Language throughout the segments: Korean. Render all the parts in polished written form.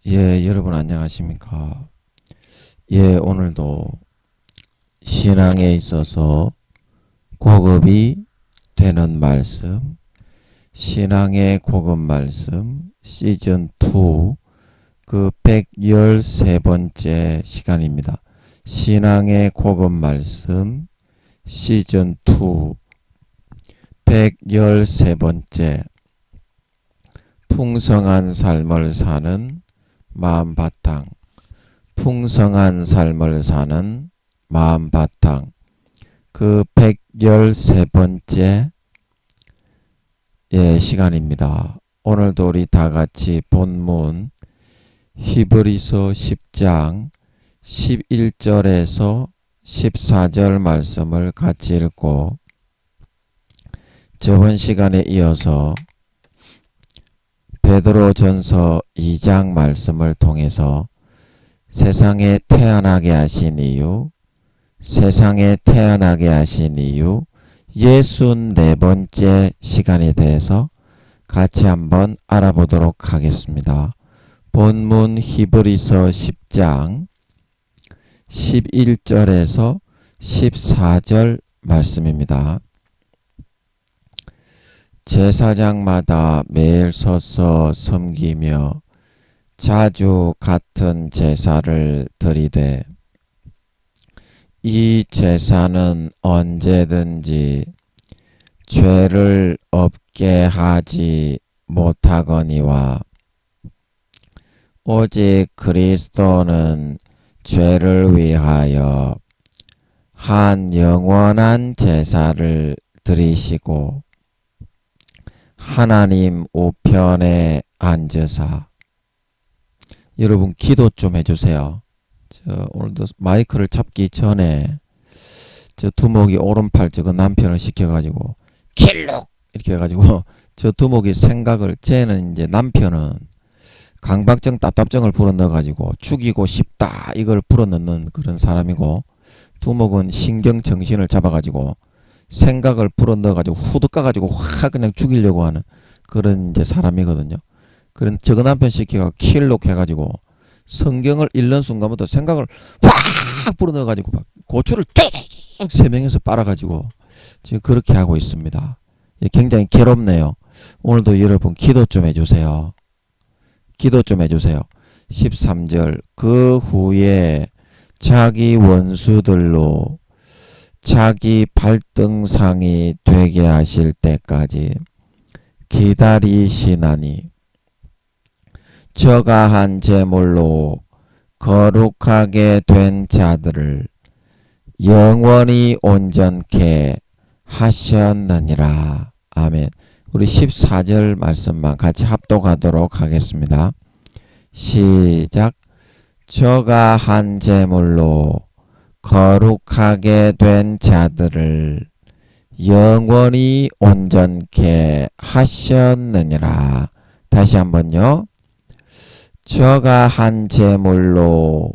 여러분 안녕하십니까? 오늘도 신앙에 있어서 고급이 되는 말씀, 신앙의 고급 말씀 시즌2 그 113번째 시간입니다. 신앙의 고급 말씀 시즌2 113번째 풍성한 삶을 사는 마음바탕, 풍성한 삶을 사는 마음바탕, 그 113번째 시간입니다. 오늘도 우리 다같이 본문 히브리서 10장 11절에서 14절 말씀을 같이 읽고, 저번 시간에 이어서 베드로전서 2장 말씀을 통해서 세상에 태어나게 하신 이유, 세상에 태어나게 하신 이유 64번째 시간에 대해서 같이 한번 알아보도록 하겠습니다. 본문 히브리서 10장 11절에서 14절 말씀입니다. 제사장마다 매일 서서 섬기며 자주 같은 제사를 드리되 이 제사는 언제든지 죄를 없게 하지 못하거니와 오직 그리스도는 죄를 위하여 한 영원한 제사를 드리시고 하나님 우편에 앉으사. 여러분 기도 좀 해주세요. 오늘도 마이크를 잡기 전에 저 두목이 오른팔 저거 남편을 시켜가지고 킬룩 이렇게 해가지고 저 두목이 생각을, 쟤는 이제 남편은 강박증 답답증을 불어넣어가지고 죽이고 싶다 이걸 불어넣는 그런 사람이고, 두목은 신경정신을 잡아가지고 생각을 불어넣어가지고 후드 까가지고 확 그냥 죽이려고 하는 그런 이제 사람이거든요. 그런 저거 남편 시키가 킬록 해가지고 성경을 읽는 순간부터 생각을 확 불어넣어가지고 막 고추를 쭉 세 명에서 빨아가지고 지금 그렇게 하고 있습니다. 굉장히 괴롭네요. 오늘도 여러분 기도 좀 해주세요. 기도 좀 해주세요. 13절 그 후에 자기 원수들로 자기 발등상이 되게 하실 때까지 기다리시나니 저가 한 제물로 거룩하게 된 자들을 영원히 온전케 하셨느니라. 아멘. 우리 14절 말씀만 같이 합독하도록 하겠습니다. 시작. 저가 한 제물로 거룩하게 된 자들을 영원히 온전케 하셨느니라. 다시 한번요. 저가 한 제물로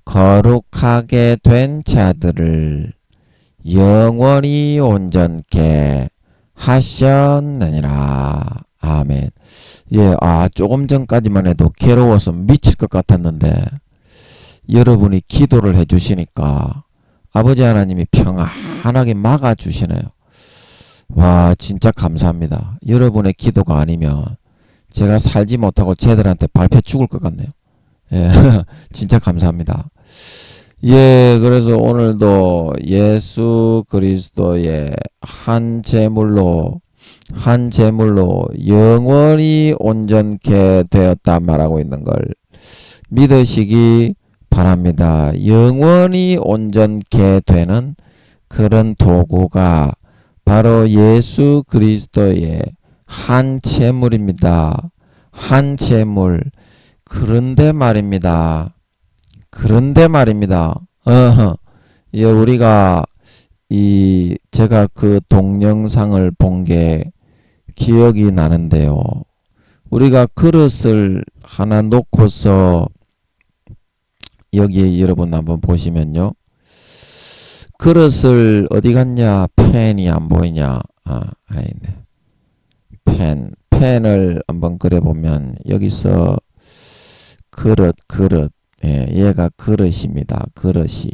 거룩하게 된 자들을 영원히 온전케 하셨느니라. 아멘. 조금 전까지만 해도 괴로워서 미칠 것 같았는데 여러분이 기도를 해주시니까 아버지 하나님이 평안하게 막아주시네요. 와, 진짜 감사합니다. 여러분의 기도가 아니면 제가 살지 못하고 쟤들한테 밟혀 죽을 것 같네요. 진짜 감사합니다. 그래서 오늘도 예수 그리스도의 한 제물로 영원히 온전케 되었다 말하고 있는 걸 믿으시기 바랍니다. 영원히 온전케 되는 그런 도구가 바로 예수 그리스도의 한 제물입니다. 한 제물. 그런데 말입니다. 우리가 제가 그 동영상을 본 게 기억이 나는데요. 우리가 그릇을 하나 놓고서 여기에 여러분 한번 보시면요. 그릇을 어디 갔냐? 펜이 안 보이냐? 아니네. 펜을 한번 그려보면 여기서 그릇. 예, 얘가 그릇입니다. 그릇이.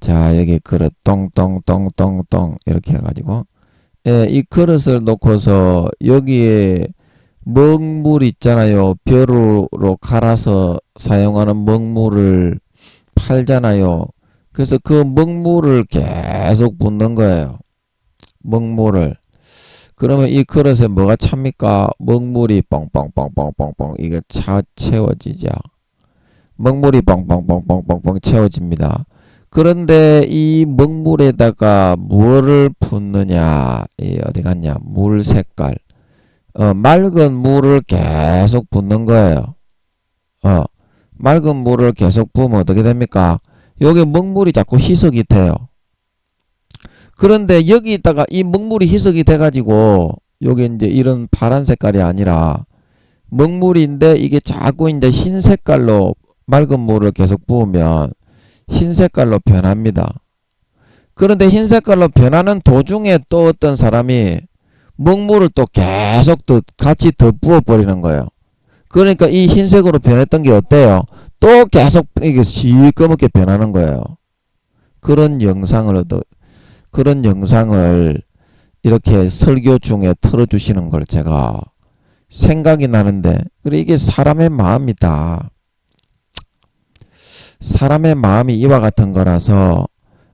자, 여기 그릇, 똥, 이렇게 해가지고. 예, 이 그릇을 놓고서 여기에 먹물 있잖아요. 벼루로 갈아서 사용하는 먹물을 팔잖아요. 그래서 그 먹물을 계속 붓는 거예요. 먹물을. 그러면 이 그릇에 뭐가 찹니까? 먹물이 뻥뻥뻥뻥뻥뻥 이게 채워지죠. 먹물이 뻥뻥뻥뻥뻥뻥 채워집니다. 그런데 이 먹물에다가 뭐를 붓느냐? 이 어디 갔냐? 물 색깔. 맑은 물을 계속 붓는 거예요. 맑은 물을 계속 부으면 어떻게 됩니까? 여기 먹물이 자꾸 희석이 돼요. 그런데 여기다가 이 먹물이 희석이 돼가지고 여기 이제 이런 파란 색깔이 아니라 먹물인데 이게 자꾸 이제 흰 색깔로 맑은 물을 계속 부으면 흰 색깔로 변합니다. 그런데 흰 색깔로 변하는 도중에 또 어떤 사람이 먹물을 또 계속 또 같이 더 부어버리는 거예요. 그러니까 이 흰색으로 변했던 게 어때요? 또 계속 이게 시꺼멓게 변하는 거예요. 그런 영상을 이렇게 설교 중에 틀어주시는 걸 제가 생각이 나는데, 그래 이게 사람의 마음이다. 사람의 마음이 이와 같은 거라서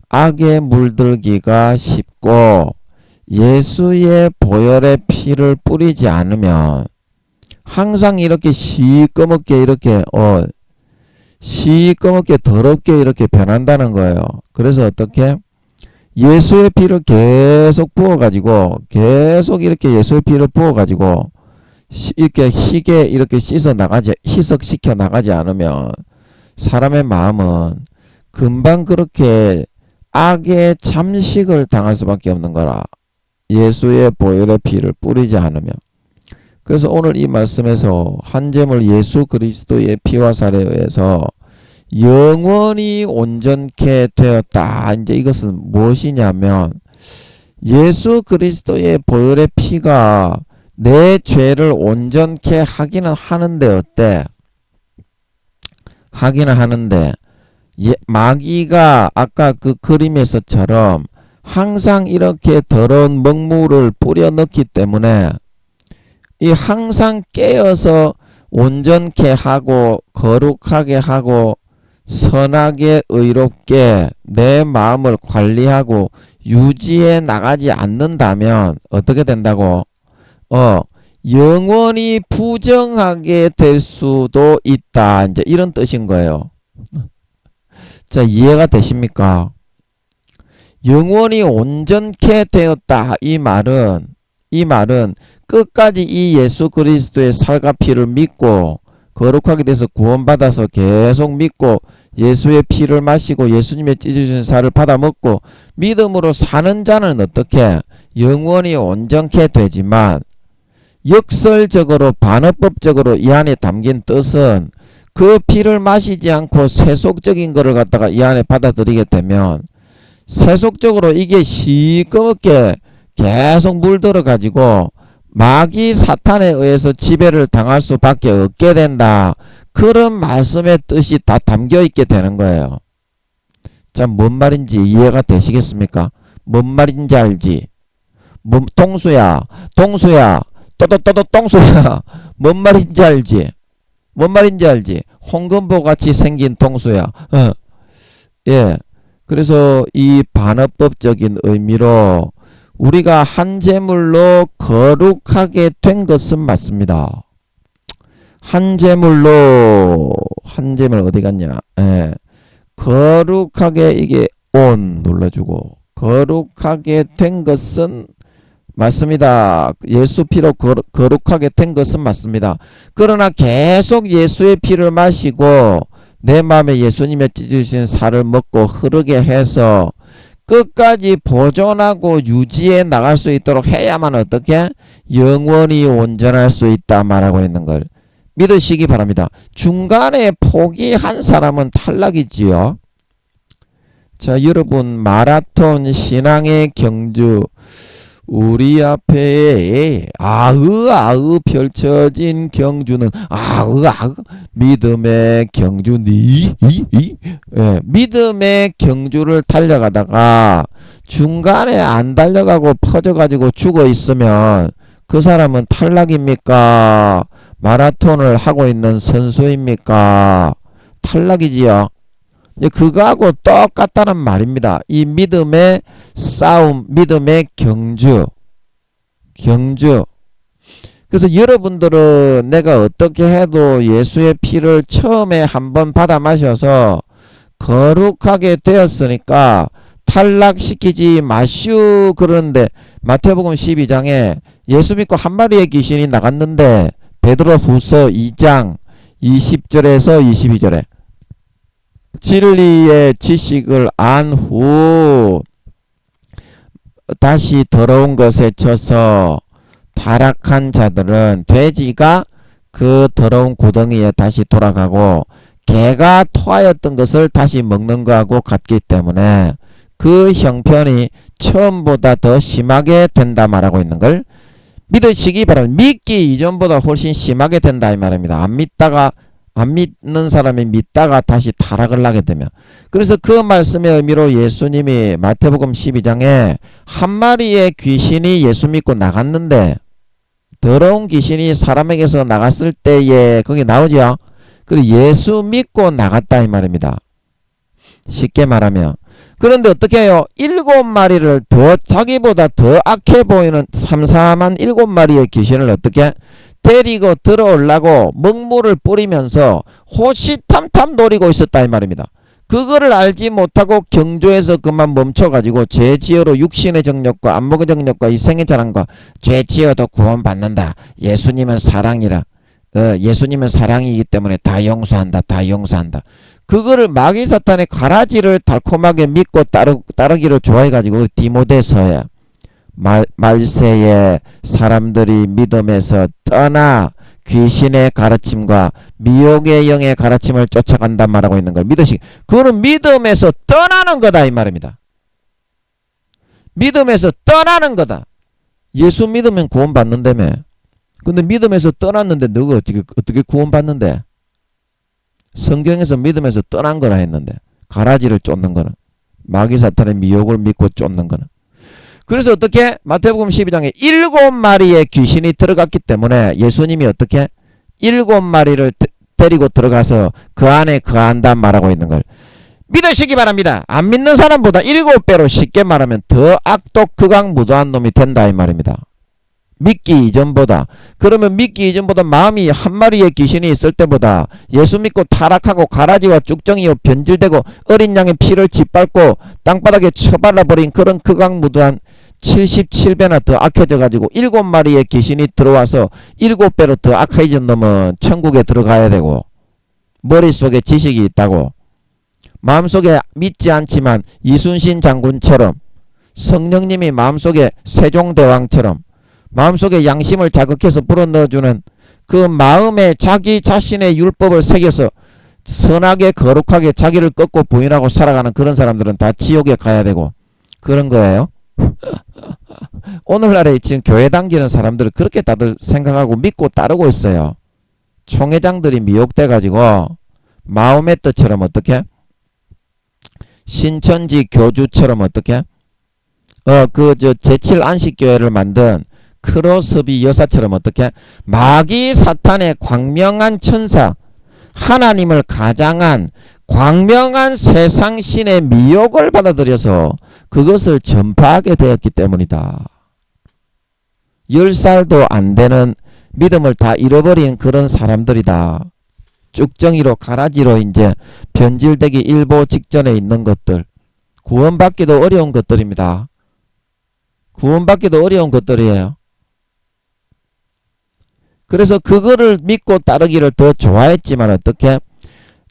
악에 물들기가 쉽고 예수의 보혈의 피를 뿌리지 않으면 항상 이렇게 시꺼멓게 더럽게 이렇게 변한다는 거예요. 그래서 어떻게? 예수의 피를 계속 부어가지고 계속 이렇게 예수의 피를 부어가지고 이렇게 희게 이렇게 희석시켜 나가지 않으면 사람의 마음은 금방 그렇게 악의 잠식을 당할 수밖에 없는 거라. 예수의 보혈의 피를 뿌리지 않으면. 그래서 오늘 이 말씀에서 한 점을 예수 그리스도의 피와 살에 의해서 영원히 온전케 되었다. 이제 이것은 무엇이냐면 예수 그리스도의 보혈의 피가 내 죄를 온전케 하기는 하는데 어때? 하기는 하는데 마귀가 아까 그 그림에서처럼 항상 이렇게 더러운 먹물을 뿌려 넣기 때문에 이 항상 깨어서 온전케 하고 거룩하게 하고 선하게 의롭게 내 마음을 관리하고 유지해 나가지 않는다면 어떻게 된다고? 영원히 부정하게 될 수도 있다. 이제 이런 뜻인 거예요. 자, 이해가 되십니까? 영원히 온전케 되었다. 이 말은 끝까지 이 예수 그리스도의 살과 피를 믿고 거룩하게 돼서 구원받아서 계속 믿고 예수의 피를 마시고 예수님의 찢어주신 살을 받아 먹고 믿음으로 사는 자는 어떻게? 영원히 온전케 되지만 역설적으로 반어법적으로 이 안에 담긴 뜻은 그 피를 마시지 않고 세속적인 것을 갖다가 이 안에 받아들이게 되면 세속적으로 이게 시꺼멓게 계속 물들어 가지고 마귀 사탄에 의해서 지배를 당할 수밖에 없게 된다. 그런 말씀의 뜻이 다 담겨 있게 되는 거예요. 자, 뭔 말인지 이해가 되시겠습니까? 뭔 말인지 알지? 동수야 또또또또 동수야 뭔 말인지 알지? 뭔 말인지 알지? 홍금보 같이 생긴 동수야. 예. 그래서 이 반어법적인 의미로 우리가 한 제물로 거룩하게 된 것은 맞습니다. 한 제물 어디 갔냐? 예. 거룩하게 이게 온 눌러주고 거룩하게 된 것은 맞습니다. 예수 피로 거룩하게 된 것은 맞습니다. 그러나 계속 예수의 피를 마시고 내 마음에 예수님의 찢으신 살을 먹고 흐르게 해서 끝까지 보존하고 유지해 나갈 수 있도록 해야만 어떻게? 영원히 온전할 수 있다 말하고 있는 걸 믿으시기 바랍니다. 중간에 포기한 사람은 탈락이지요. 자, 여러분 마라톤 신앙의 경주 우리 앞에 아으 펼쳐진 경주는 아으 믿음의 경주니 믿음의 경주를 달려가다가 중간에 안 달려가고 퍼져가지고 죽어 있으면 그 사람은 탈락입니까? 마라톤을 하고 있는 선수입니까? 탈락이지요. 그거하고 똑같다는 말입니다. 이 믿음의 싸움, 믿음의 경주. 그래서 여러분들은 내가 어떻게 해도 예수의 피를 처음에 한번 받아 마셔서 거룩하게 되었으니까 탈락시키지 마시오. 그러는데 마태복음 12장에 예수 믿고 한 마리의 귀신이 나갔는데 베드로후서 2장 20절에서 22절에 진리의 지식을 안 후 다시 더러운 것에 쳐서 타락한 자들은 돼지가 그 더러운 구덩이에 다시 돌아가고 개가 토하였던 것을 다시 먹는 거하고 같기 때문에 그 형편이 처음보다 더 심하게 된다 말하고 있는 걸 믿으시기 바랍니다. 믿기 이전보다 훨씬 심하게 된다 이 말입니다. 안 믿는 사람이 믿다가 다시 타락을 하게 되면. 그래서 그 말씀의 의미로 예수님이 마태복음 12장에 한 마리의 귀신이 예수 믿고 나갔는데 더러운 귀신이 사람에게서 나갔을 때에 거기 나오죠. 그리고 예수 믿고 나갔다 이 말입니다. 쉽게 말하면. 그런데 어떻게 해요? 7마리를 더 자기보다 더 악해 보이는 삼삼한 7마리의 귀신을 어떻게 데리고 들어오려고 먹물을 뿌리면서 호시탐탐 노리고 있었다 이 말입니다. 그거를 알지 못하고 경주에서 그만 멈춰가지고 죄 지어로 육신의 정력과 안목의 정력과 이생의 자랑과 죄 지어도 구원받는다. 예수님은 사랑이라. 예수님은 사랑이기 때문에 다 용서한다. 그거를 마귀 사탄의 가라지를 달콤하게 믿고 따르기를 좋아해가지고 디모데서에 말세에 사람들이 믿음에서 떠나 귀신의 가르침과 미혹의 영의 가르침을 쫓아간단 말하고 있는 걸 믿으시. 그거는 믿음에서 떠나는 거다 이 말입니다. 믿음에서 떠나는 거다. 예수 믿으면 구원받는다며. 근데 믿음에서 떠났는데 너가 어떻게 구원받는데? 성경에서 믿음에서 떠난 거라 했는데 가라지를 쫓는 거는 마귀 사탄의 미혹을 믿고 쫓는 거는. 그래서 어떻게 마태복음 12장에 7마리의 귀신이 들어갔기 때문에 예수님이 어떻게 7마리를 데리고 들어가서 그 안에 거한다 말하고 있는 걸 믿으시기 바랍니다. 안 믿는 사람보다 7배로 쉽게 말하면 더 악독 극악무도한 놈이 된다 이 말입니다. 믿기 이전보다. 그러면 믿기 이전보다 마음이 한 마리의 귀신이 있을 때보다 예수 믿고 타락하고 가라지와 쭉정이와 변질되고 어린 양의 피를 짓밟고 땅바닥에 처발라버린 그런 극악무도한 77배나 더 악해져 가지고 7마리의 귀신이 들어와서 7배로 더 악해진 놈은 천국에 들어가야 되고 머릿속에 지식이 있다고 마음속에 믿지 않지만 이순신 장군처럼 성령님이 마음속에 세종대왕처럼 마음속에 양심을 자극해서 불어넣어주는 그 마음에 자기 자신의 율법을 새겨서 선하게 거룩하게 자기를 꺾고 부인하고 살아가는 그런 사람들은 다 지옥에 가야 되고 그런 거예요. 오늘날에 지금 교회 다니는 사람들은 그렇게 다들 생각하고 믿고 따르고 있어요. 총회장들이 미혹돼 가지고 마음의 뜻처럼 어떻게 신천지 교주처럼 어떻게 제7 안식교회를 만든 크로스비 여사처럼 어떻게 마귀 사탄의 광명한 천사 하나님을 가장한 광명한 세상신의 미혹을 받아들여서 그것을 전파하게 되었기 때문이다. 10살도 안 되는 믿음을 다 잃어버린 그런 사람들이다. 쭉정이로 가라지로 이제 변질되기 일보 직전에 있는 것들 구원받기도 어려운 것들입니다. 구원받기도 어려운 것들이에요. 그래서 그거를 믿고 따르기를 더 좋아했지만 어떻게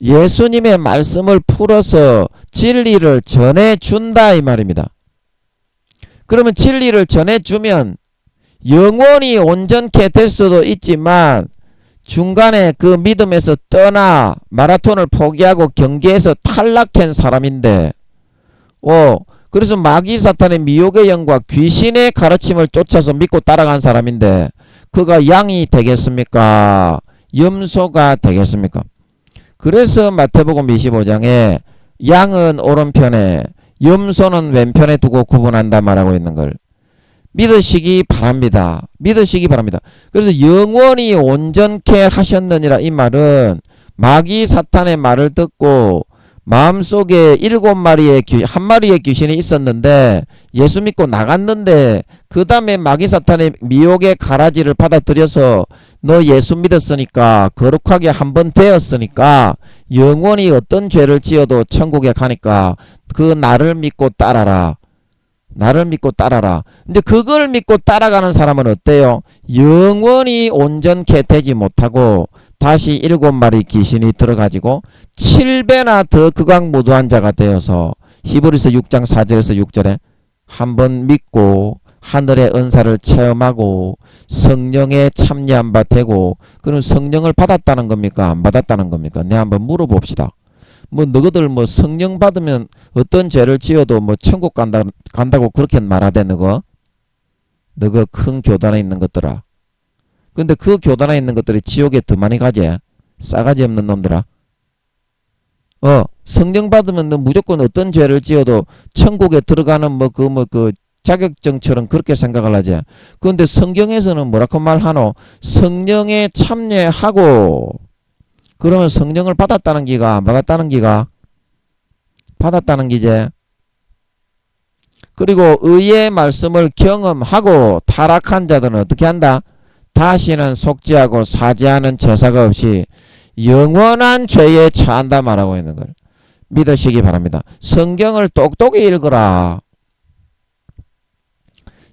예수님의 말씀을 풀어서 진리를 전해준다 이 말입니다. 그러면 진리를 전해주면 영원히 온전케 될 수도 있지만 중간에 그 믿음에서 떠나 마라톤을 포기하고 경기에서 탈락한 사람인데 그래서 마귀 사탄의 미혹의 영과 귀신의 가르침을 쫓아서 믿고 따라간 사람인데 그가 양이 되겠습니까? 염소가 되겠습니까? 그래서 마태복음 25장에 양은 오른편에 염소는 왼편에 두고 구분한다 말하고 있는 걸 믿으시기 바랍니다. 믿으시기 바랍니다. 그래서 영원히 온전케 하셨느니라 이 말은 마귀 사탄의 말을 듣고 마음속에 7마리의 한 마리의 귀신이 있었는데 예수 믿고 나갔는데 그 다음에 마귀 사탄의 미혹의 가라지를 받아들여서 너 예수 믿었으니까 거룩하게 한번 되었으니까 영원히 어떤 죄를 지어도 천국에 가니까 그 나를 믿고 따라라. 나를 믿고 따라라. 근데 그걸 믿고 따라가는 사람은 어때요? 영원히 온전케 되지 못하고 다시 7마리 귀신이 들어가지고 7배나 더 극악무도한 자가 되어서 히브리서 6장 4절에서 6절에 한번 믿고 하늘의 은사를 체험하고 성령에 참여한 바 되고 그럼 성령을 받았다는 겁니까? 안 받았다는 겁니까? 네 한번 물어봅시다. 뭐 너희들 뭐 성령 받으면 어떤 죄를 지어도 뭐 천국 간다고 그렇게 말하대 너거 큰 교단에 있는 것들아. 근데 그 교단에 있는 것들이 지옥에 더 많이 가지. 싸가지 없는 놈들아. 성령 받으면 너 무조건 어떤 죄를 지어도 천국에 들어가는 그 자격증처럼 그렇게 생각을 하지. 그런데 성경에서는 뭐라고 말하노? 성령에 참여하고 그러면 성령을 받았다는 기가 안 받았다는 기가 받았다는 기제. 그리고 의의 말씀을 경험하고 타락한 자들은 어떻게 한다? 다시는 속죄하고 사죄하는 제사가 없이 영원한 죄에 처한다 말하고 있는 걸 믿으시기 바랍니다. 성경을 똑똑히 읽어라.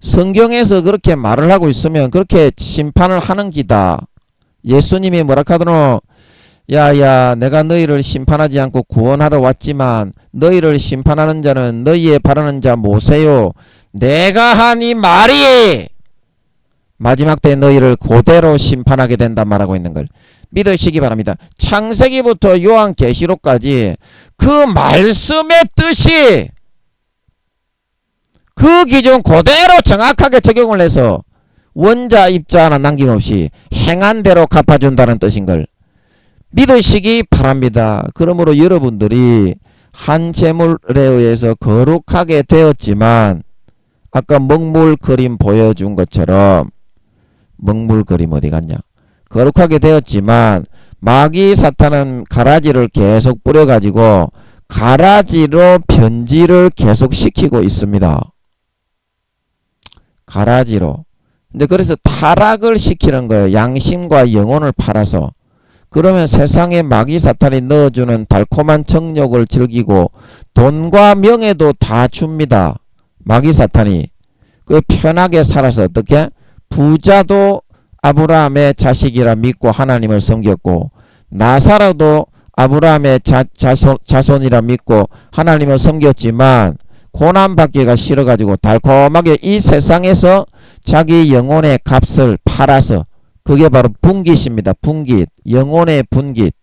성경에서 그렇게 말을 하고 있으면 그렇게 심판을 하는 기다. 예수님이 뭐라 하더노? 야야 내가 너희를 심판하지 않고 구원하러 왔지만 너희를 심판하는 자는 너희의 바라는 자 모세요. 내가 한 이 말이 마지막 때 너희를 그대로 심판하게 된다 말하고 있는 걸 믿으시기 바랍니다. 창세기부터 요한계시록까지 그 말씀의 뜻이 그 기준 그대로 정확하게 적용을 해서 원자 입자 하나 남김없이 행한 대로 갚아준다는 뜻인 걸 믿으시기 바랍니다. 그러므로 여러분들이 한 제물에 의해서 거룩하게 되었지만 아까 먹물 그림 보여준 것처럼 먹물 그림 어디 갔냐? 거룩하게 되었지만 마귀 사탄은 가라지를 계속 뿌려가지고 가라지로 변질을 계속 시키고 있습니다. 가라지로. 근데 그래서 타락을 시키는 거예요. 양심과 영혼을 팔아서. 그러면 세상에 마귀 사탄이 넣어주는 달콤한 정욕을 즐기고 돈과 명예도 다 줍니다. 마귀 사탄이. 그 편하게 살아서 어떻게? 부자도 아브라함의 자식이라 믿고 하나님을 섬겼고 나사로도 아브라함의 자손이라 믿고 하나님을 섬겼지만 고난받기가 싫어가지고 달콤하게 이 세상에서 자기 영혼의 값을 팔아서 그게 바로 분깃입니다. 분깃. 영혼의 분깃.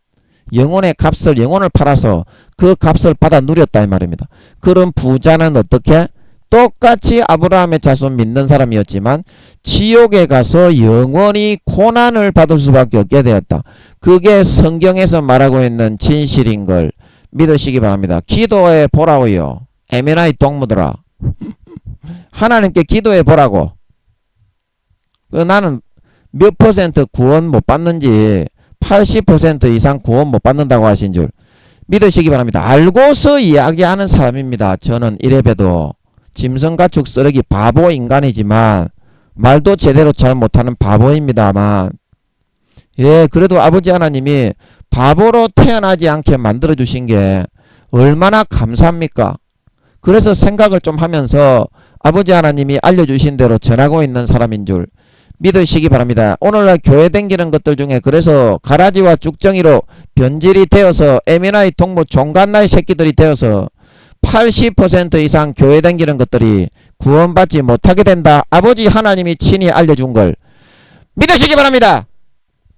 영혼의 값을 영혼을 팔아서 그 값을 받아 누렸다 이 말입니다. 그런 부자는 어떻게? 똑같이 아브라함의 자손 믿는 사람이었지만 지옥에 가서 영원히 고난을 받을 수밖에 없게 되었다. 그게 성경에서 말하고 있는 진실인 걸 믿으시기 바랍니다. 기도해 보라고요. 에메나이 동무들아. 하나님께 기도해 보라고. 나는 몇 퍼센트 구원 못 받는지 80% 이상 구원 못 받는다고 하신 줄 믿으시기 바랍니다. 알고서 이야기하는 사람입니다. 저는 이래봬도 짐승가축 쓰레기 바보 인간이지만 말도 제대로 잘 못하는 바보입니다만 그래도 아버지 하나님이 바보로 태어나지 않게 만들어주신 게 얼마나 감사합니까? 그래서 생각을 좀 하면서 아버지 하나님이 알려주신 대로 전하고 있는 사람인 줄 믿으시기 바랍니다. 오늘날 교회 댕기는 것들 중에 그래서 가라지와 쭉정이로 변질이 되어서 에미나이 동무 종갓나이 새끼들이 되어서 80% 이상 교회 댕기는 것들이 구원받지 못하게 된다. 아버지 하나님이 친히 알려준 걸 믿으시기 바랍니다.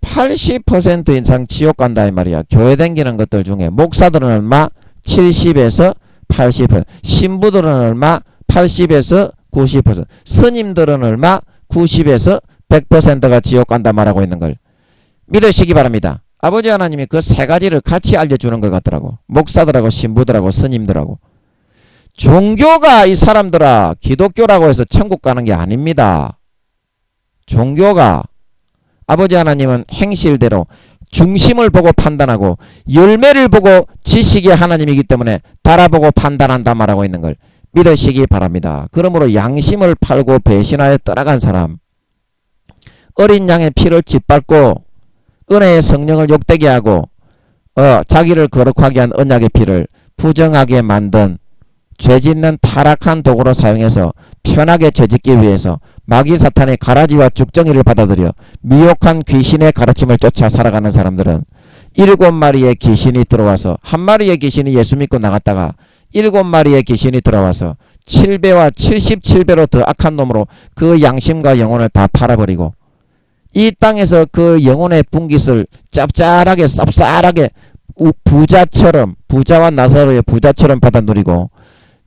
80% 이상 지옥 간다 이 말이야. 교회 댕기는 것들 중에 목사들은 얼마? 70에서 80%. 신부들은 얼마? 80에서 90%. 스님들은 얼마? 90에서 100%가 지옥 간다 말하고 있는 걸 믿으시기 바랍니다. 아버지 하나님이 그 세 가지를 같이 알려주는 것 같더라고. 목사들하고 신부들하고 스님들하고. 종교가 이 사람들아 기독교라고 해서 천국 가는 게 아닙니다. 종교가 아버지 하나님은 행실대로 중심을 보고 판단하고 열매를 보고 지식의 하나님이기 때문에 달아보고 판단한다 말하고 있는 걸 믿으시기 바랍니다. 그러므로 양심을 팔고 배신하여 떠나간 사람, 어린 양의 피를 짓밟고 은혜의 성령을 욕되게 하고 자기를 거룩하게 한 언약의 피를 부정하게 만든 죄짓는 타락한 도구로 사용해서 편하게 죄짓기 위해서 마귀 사탄의 가라지와 죽정이를 받아들여 미혹한 귀신의 가르침을 쫓아 살아가는 사람들은 7마리의 귀신이 들어와서 한 마리의 귀신이 예수 믿고 나갔다가 7마리의 귀신이 들어와서 7배와 77배로 더 악한 놈으로 그 양심과 영혼을 다 팔아버리고 이 땅에서 그 영혼의 분깃을 짭짤하게 쌉쌀하게 부자처럼 부자와 나사로의 부자처럼 받아 누리고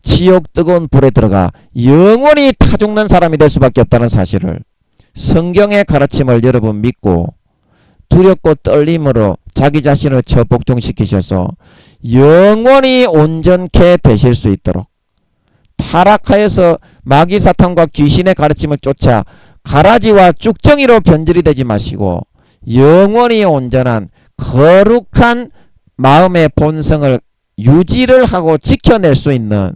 지옥 뜨거운 불에 들어가 영원히 타 죽는 사람이 될 수밖에 없다는 사실을 성경의 가르침을 여러분 믿고 두렵고 떨림으로 자기 자신을 처복종시키셔서 영원히 온전케 되실 수 있도록 타락하여서 마귀 사탄과 귀신의 가르침을 쫓아 가라지와 쭉정이로 변질이 되지 마시고 영원히 온전한 거룩한 마음의 본성을 유지를 하고 지켜낼 수 있는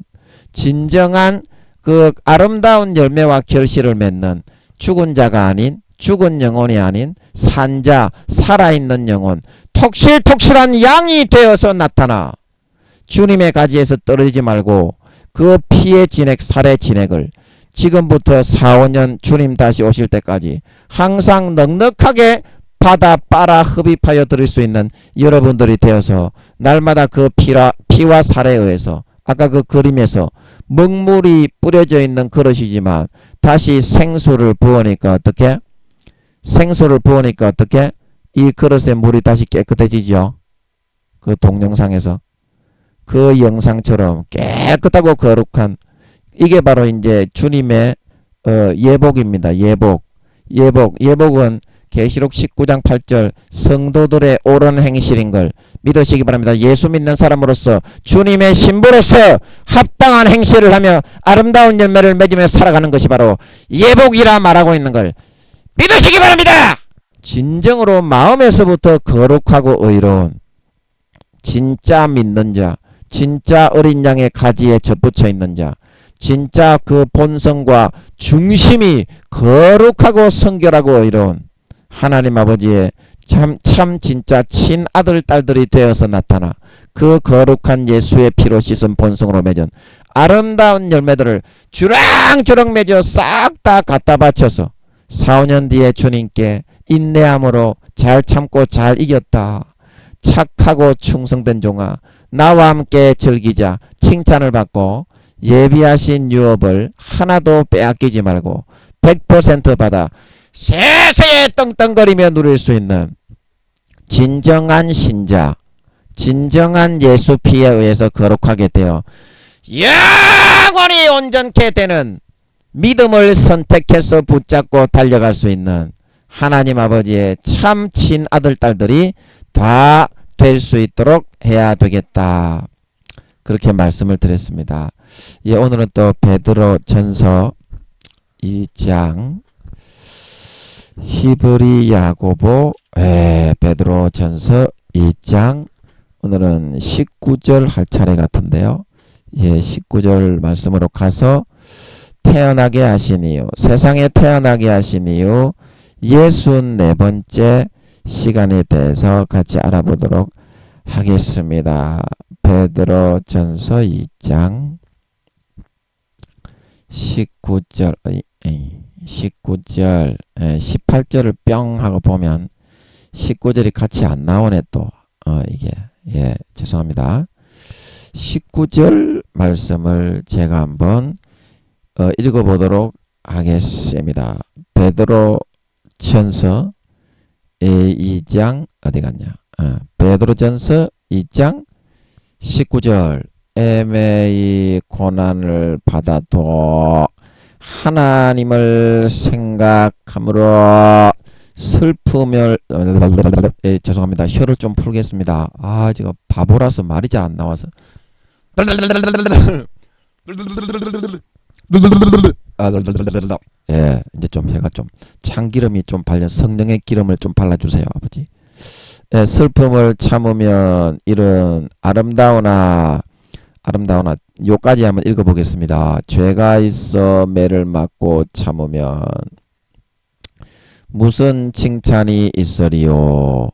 진정한 그 아름다운 열매와 결실을 맺는 죽은 자가 아닌 죽은 영혼이 아닌 산자 살아있는 영혼 톡실톡실한 양이 되어서 나타나 주님의 가지에서 떨어지지 말고 그 피의 진액 살의 진액을 지금부터 4, 5년 주님 다시 오실 때까지 항상 넉넉하게 받아 빨아 흡입하여 드릴 수 있는 여러분들이 되어서 날마다 그 피와 살에 의해서 아까 그 그림에서 먹물이 뿌려져 있는 그릇이지만 다시 생수를 부으니까 어떻게? 생수를 부으니까 어떻게? 이 그릇의 물이 다시 깨끗해지죠. 그 동영상에서 그 영상처럼 깨끗하고 거룩한 이게 바로 이제 주님의 예복입니다. 예복은 계시록 19장 8절 성도들의 옳은 행실인 걸 믿으시기 바랍니다. 예수 믿는 사람으로서 주님의 신부로서 합당한 행실을 하며 아름다운 열매를 맺으며 살아가는 것이 바로 예복이라 말하고 있는 걸 믿으시기 바랍니다. 진정으로 마음에서부터 거룩하고 의로운 진짜 믿는 자, 진짜 어린 양의 가지에 젖붙여 있는 자, 진짜 그 본성과 중심이 거룩하고 성결하고 의로운 하나님 아버지의 참 진짜 친아들 딸들이 되어서 나타나 그 거룩한 예수의 피로 씻은 본성으로 맺은 아름다운 열매들을 주렁주렁 맺어 싹 다 갖다 바쳐서 4, 5년 뒤에 주님께 인내함으로 잘 참고 잘 이겼다. 착하고 충성된 종아 나와 함께 즐기자 칭찬을 받고 예비하신 유업을 하나도 빼앗기지 말고 100% 받아 세세에 떵떵거리며 누릴 수 있는 진정한 신자, 진정한 예수 피에 의해서 거룩하게 되어 영원히 온전케 되는 믿음을 선택해서 붙잡고 달려갈 수 있는 하나님 아버지의 참 친아들 딸들이 다 될 수 있도록 해야 되겠다. 그렇게 말씀을 드렸습니다. 예, 오늘은 또 베드로 전서 2장 히브리 야고보 베드로 전서 2장 오늘은 19절 할 차례 같은데요. 예, 19절 말씀으로 가서 태어나게 하신 이유, 세상에 태어나게 하신 이유 64번째 시간에 대해서 같이 알아보도록 하겠습니다. 베드로 전서 2장 19절 18절을 뿅 하고 보면 19절이 같이 안 나오네 또 이게 예 죄송합니다. 19절 말씀을 제가 한번 읽어보도록 하겠습니다. 베드로 전서 2장 어디 갔냐? 베드로 전서 2장 19절에 애매히 고난을 받아도 하나님을 생각함으로 슬픔을 죄송합니다. 혀를 좀 풀겠습니다. 제가 바보라서 말이 잘 안 나와서 이제 좀 혀가 좀 참기름이 좀 발려 성령의 기름을 좀 발라주세요, 아버지. 슬픔을 참으면 이런 아름다우나 요까지 한번 읽어보겠습니다. 죄가 있어 매를 맞고 참으면 무슨 칭찬이 있으리요.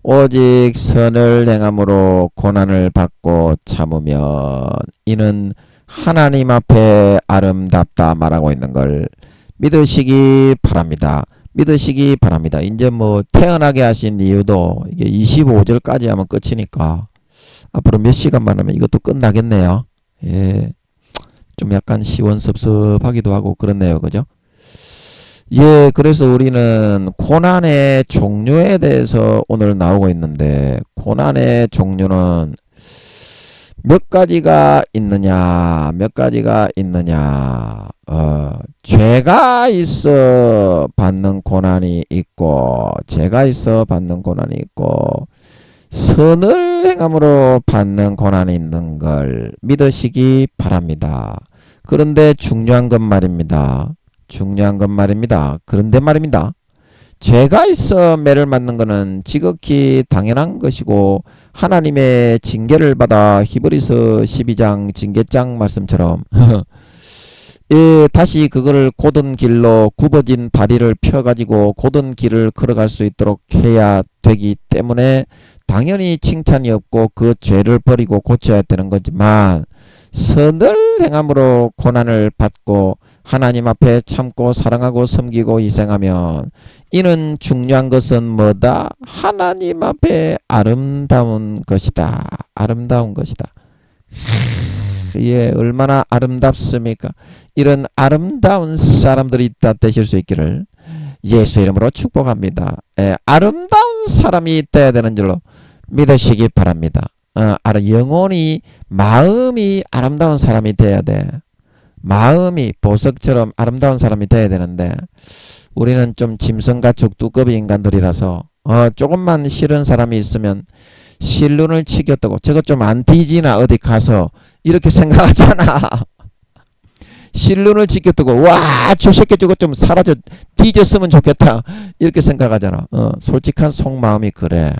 오직 선을 행함으로 고난을 받고 참으면 이는 하나님 앞에 아름답다 말하고 있는 걸 믿으시기 바랍니다. 믿으시기 바랍니다. 이제 뭐 태어나게 하신 이유도 이게 25절까지 하면 끝이니까 앞으로 몇 시간만 하면 이것도 끝나겠네요. 예. 좀 약간 시원섭섭하기도 하고 그렇네요. 그죠? 예, 그래서 우리는 고난의 종류에 대해서 오늘 나오고 있는데 고난의 종류는 몇 가지가 있느냐? 죄가 있어 받는 고난이 있고 선을 행함으로 받는 고난이 있는 걸 믿으시기 바랍니다. 그런데 중요한 건 말입니다. 그런데 말입니다. 죄가 있어 매를 맞는 것은 지극히 당연한 것이고 하나님의 징계를 받아 히브리서 12장 징계장 말씀처럼 다시 그거를 곧은 길로 굽어진 다리를 펴가지고 곧은 길을 걸어갈 수 있도록 해야 되기 때문에 당연히 칭찬이 없고 그 죄를 버리고 고쳐야 되는 거지만 선을 행함으로 고난을 받고 하나님 앞에 참고 사랑하고 섬기고 희생하면 이는 중요한 것은 뭐다? 하나님 앞에 아름다운 것이다. 예, 얼마나 아름답습니까? 이런 아름다운 사람들이 있다 되실 수 있기를 예수 이름으로 축복합니다. 아름다운 사람이 돼야 되는 줄로 믿으시기 바랍니다. 영혼이 마음이 아름다운 사람이 돼야 돼. 마음이 보석처럼 아름다운 사람이 돼야 되는데 우리는 좀 짐승가축 뚜꺼비 인간들이라서 조금만 싫은 사람이 있으면 실눈을 치겠다고 저거 좀 안 뒤지나 어디 가서 이렇게 생각하잖아. 실눈을 치겠다고 와 저 새끼 저거 좀 사라져 뒤졌으면 좋겠다 이렇게 생각하잖아. 솔직한 속마음이 그래.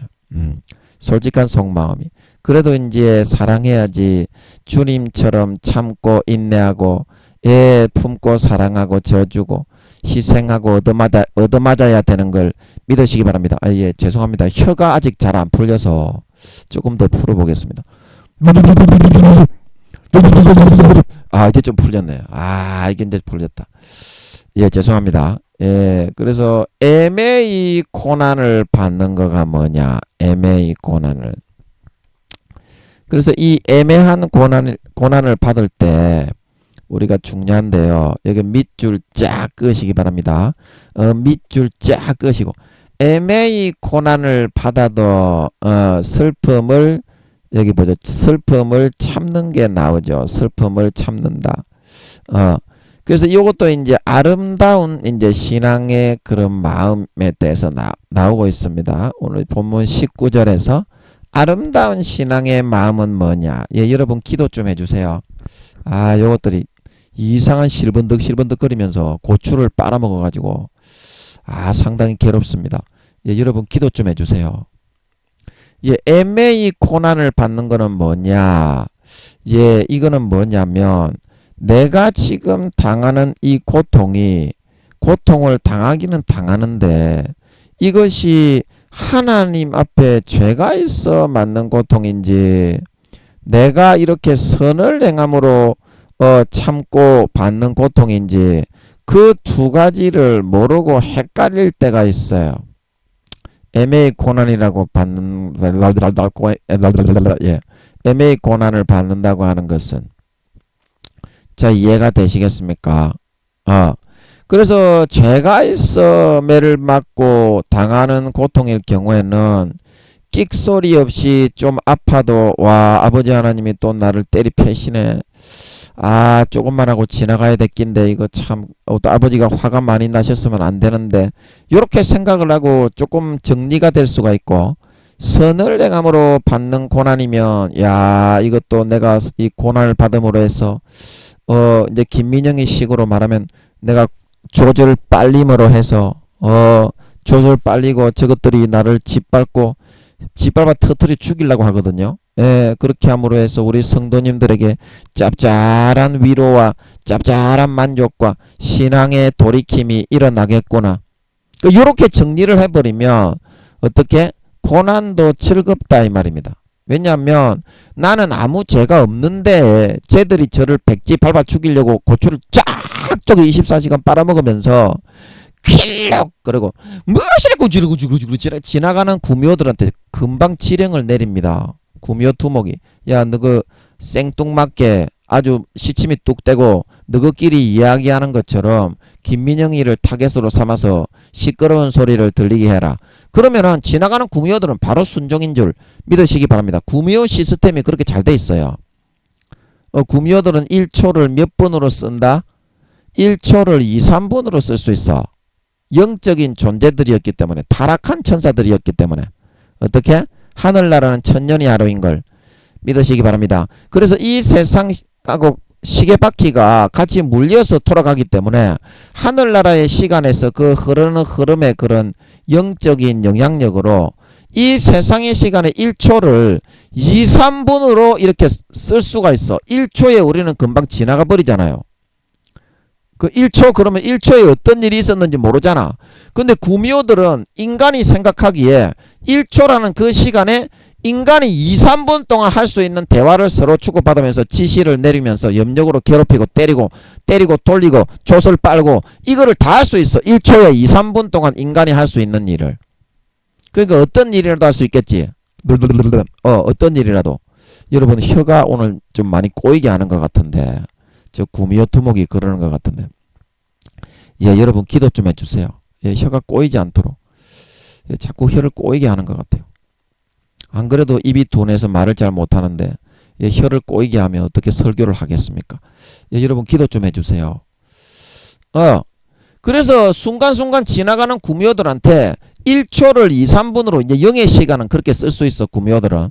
솔직한 속마음이. 그래도 이제 사랑해야지. 주님처럼 참고 인내하고 애 품고 사랑하고 져주고 희생하고 얻어맞아야 되는 걸 믿으시기 바랍니다. 예, 죄송합니다. 혀가 아직 잘 안 풀려서 조금 더 풀어보겠습니다. 이제 좀 풀렸네요. 이게 이제 풀렸다. 예, 죄송합니다. 예, 그래서 애매히 고난을 받는 거가 뭐냐? 애매히 고난을. 그래서 이 애매한 고난을 받을 때 우리가 중요한데요. 여기 밑줄 쫙 끄시기 바랍니다. 밑줄 쫙 끄시고 애매히 고난을 받아도 슬픔을 여기 보죠. 슬픔을 참는 게 나오죠. 슬픔을 참는다. 그래서 이것도 이제 아름다운 이제 신앙의 그런 마음에 대해서 나오고 있습니다. 오늘 본문 19절에서 아름다운 신앙의 마음은 뭐냐? 예, 여러분 기도 좀 해주세요. 요것들이 이상한 실번득 거리면서 고추를 빨아먹어가지고 상당히 괴롭습니다. 예, 여러분 기도 좀 해주세요. 예, 애매히 고난을 받는 거는 뭐냐? 예, 이거는 뭐냐면 내가 지금 당하는 이 고통을 당하기는 당하는데 이것이 하나님 앞에 죄가 있어 맞는 고통인지 내가 이렇게 선을 행함으로 참고 받는 고통인지 그 두 가지를 모르고 헷갈릴 때가 있어요. 애매히 고난이라고 받는 애매히 고난을 받는다고 하는 것은 자 이해가 되시겠습니까? 그래서 죄가 있어 매를 맞고 당하는 고통일 경우에는 끽소리 없이 좀 아파도 와 아버지 하나님이 또 나를 때리 패시네. 아 조금만 하고 지나가야 됐긴데 이거 참 또 아버지가 화가 많이 나셨으면 안 되는데 요렇게 생각을 하고 조금 정리가 될 수가 있고, 선을 행함으로 받는 고난이면 야 이것도 내가 이 고난을 받음으로 해서 이제 김민영이 식으로 말하면 내가 조절 빨림으로 해서 조절 빨리고 저것들이 나를 짓밟아 터뜨려 죽이려고 하거든요. 예, 그렇게 함으로 해서 우리 성도님들에게 짭짤한 위로와 짭짤한 만족과 신앙의 돌이킴이 일어나겠구나. 요렇게 정리를 해버리면 어떻게 고난도 즐겁다 이 말입니다. 왜냐하면 나는 아무 죄가 없는데 쟤들이 저를 백지 밟아 죽이려고 고추를 쫙쫙 24시간 빨아먹으면서 퀼록 그러고 무엇이라고 지르고 지나가는 구미호들한테 금방 지령을 내립니다. 구미호 두목이 야 너 그 생뚱맞게 아주 시침이 뚝 떼고 너희끼리 이야기하는 것처럼 김민영이를 타겟으로 삼아서 시끄러운 소리를 들리게 해라. 그러면은 지나가는 구미호들은 바로 순종인 줄 믿으시기 바랍니다. 구미호 시스템이 그렇게 잘 돼 있어요. 구미호들은 1초를 몇 분으로 쓴다? 1초를 2, 3분으로 쓸 수 있어. 영적인 존재들이었기 때문에, 타락한 천사들이었기 때문에 어떻게? 하늘나라는 천년이 하루인 걸 믿으시기 바랍니다. 그래서 이 세상하고 시계바퀴가 같이 물려서 돌아가기 때문에 하늘나라의 시간에서 그 흐르는 흐름의 그런 영적인 영향력으로 이 세상의 시간의 1초를 2, 3분으로 이렇게 쓸 수가 있어. 1초에 우리는 금방 지나가 버리잖아요. 그 1초 그러면 1초에 어떤 일이 있었는지 모르잖아. 근데 구미호들은 인간이 생각하기에 1초라는 그 시간에 인간이 2, 3분 동안 할 수 있는 대화를 서로 주고받으면서 지시를 내리면서 염력으로 괴롭히고 때리고 돌리고 조 빨고 이거를 다 할 수 있어. 1초에 2, 3분 동안 인간이 할 수 있는 일을. 그러니까 어떤 일이라도 할 수 있겠지. 어떤 일이라도. 여러분 혀가 오늘 좀 많이 꼬이게 하는 것 같은데, 저 구미호 두목이 그러는 것 같은데, 예, 여러분 기도 좀 해주세요. 예, 혀가 꼬이지 않도록. 예, 자꾸 혀를 꼬이게 하는 것 같아요. 안 그래도 입이 둔해서 말을 잘 못하는데 예, 혀를 꼬이게 하면 어떻게 설교를 하겠습니까? 예, 여러분 기도 좀 해주세요. 그래서 순간순간 지나가는 구미호들한테 1초를 2, 3분으로 이제 영의 시간은 그렇게 쓸 수 있어. 구미호들은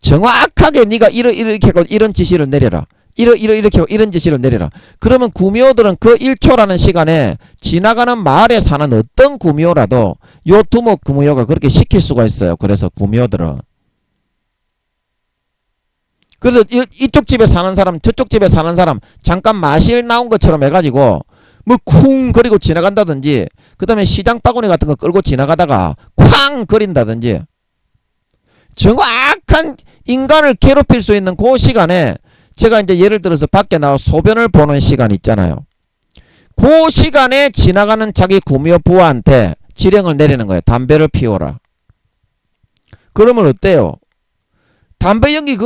정확하게 네가 이렇게 하고 이런 지시를 내려라. 이렇게 하고 이런 지시를 내려라. 그러면 구미호들은 그 1초라는 시간에 지나가는 마을에 사는 어떤 구미호라도 요 두목 구미호가 그렇게 시킬 수가 있어요. 그래서 구미호들은 그래서 이쪽 집에 사는 사람 저쪽 집에 사는 사람 잠깐 마실 나온 것처럼 해가지고 뭐 쿵 거리고 지나간다든지, 그 다음에 시장 바구니 같은 거 끌고 지나가다가 쾅 거린다든지, 정확한 인간을 괴롭힐 수 있는 그 시간에 제가 이제 예를 들어서 밖에 나와 소변을 보는 시간 있잖아요. 그 시간에 지나가는 자기 구미호 부하한테 지령을 내리는 거예요. 담배를 피워라. 그러면 어때요? 담배 연기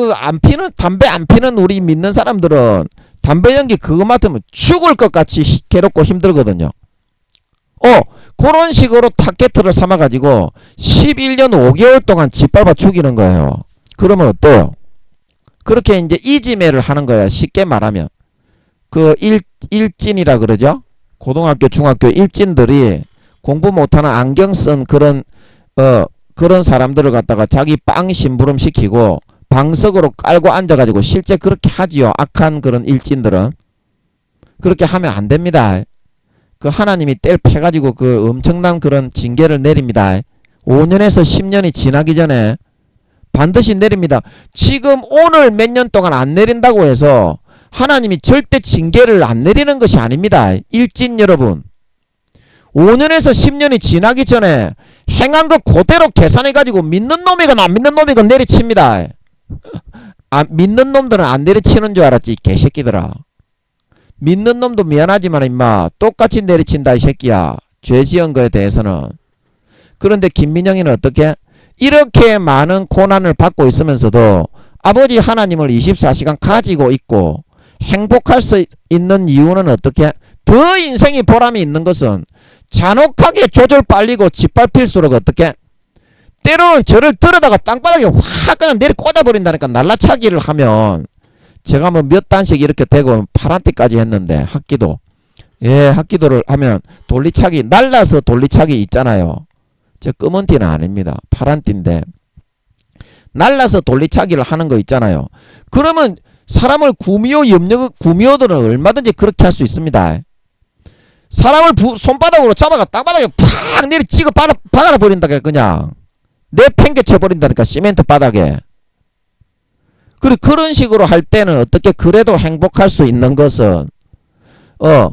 담배 안 피는 우리 믿는 사람들은 담배 연기 그거 맡으면 죽을 것 같이 괴롭고 힘들거든요. 그런 식으로 타겟을 삼아가지고 11년 5개월 동안 짓밟아 죽이는 거예요. 그러면 어때요? 그렇게 이제 이지매를 하는 거야. 쉽게 말하면. 그 일진이라 그러죠? 고등학교, 중학교 일진들이 공부 못하는 안경 쓴 그런 사람들을 갖다가 자기 빵 심부름 시키고 방석으로 깔고 앉아가지고 실제 그렇게 하지요. 악한 그런 일진들은. 그렇게 하면 안 됩니다. 그 하나님이 뗄 패가지고 그 엄청난 그런 징계를 내립니다. 5년에서 10년이 지나기 전에 반드시 내립니다. 지금 오늘 몇 년 동안 안 내린다고 해서 하나님이 절대 징계를 안 내리는 것이 아닙니다. 일진 여러분, 5년에서 10년이 지나기 전에 행한 거 그대로 계산해가지고 믿는 놈이건 안 믿는 놈이건 내리칩니다. 믿는 놈들은 안 내리치는 줄 알았지, 개새끼들아. 믿는 놈도 미안하지만 임마 똑같이 내리친다 이 새끼야. 죄 지은 거에 대해서는. 그런데 김민영이는 어떻게? 이렇게 많은 고난을 받고 있으면서도 아버지 하나님을 24시간 가지고 있고 행복할 수 있는 이유는 어떻게? 더 인생이 보람이 있는 것은 잔혹하게 조절 빨리고 짓밟힐수록 어떻게? 때로는 저를 들어다가 땅바닥에 확 그냥 내리 꽂아버린다니까. 날라차기를 하면 제가 뭐 몇 단씩 이렇게 되고 파란띠까지 했는데 학기도 예 학기도를 하면 돌리차기 날라서 돌리차기 있잖아요. 저 검은 띠는 아닙니다. 파란 띠인데 날라서 돌리차기를 하는 거 있잖아요. 그러면 사람을 구미호들은 얼마든지 그렇게 할 수 있습니다. 사람을 손바닥으로 잡아가 땅바닥에 팍 내리 찍어 박아라 버린다니까. 그냥 내팽개쳐 버린다니까. 시멘트 바닥에. 그런 식으로 할 때는 어떻게 그래도 행복할 수 있는 것은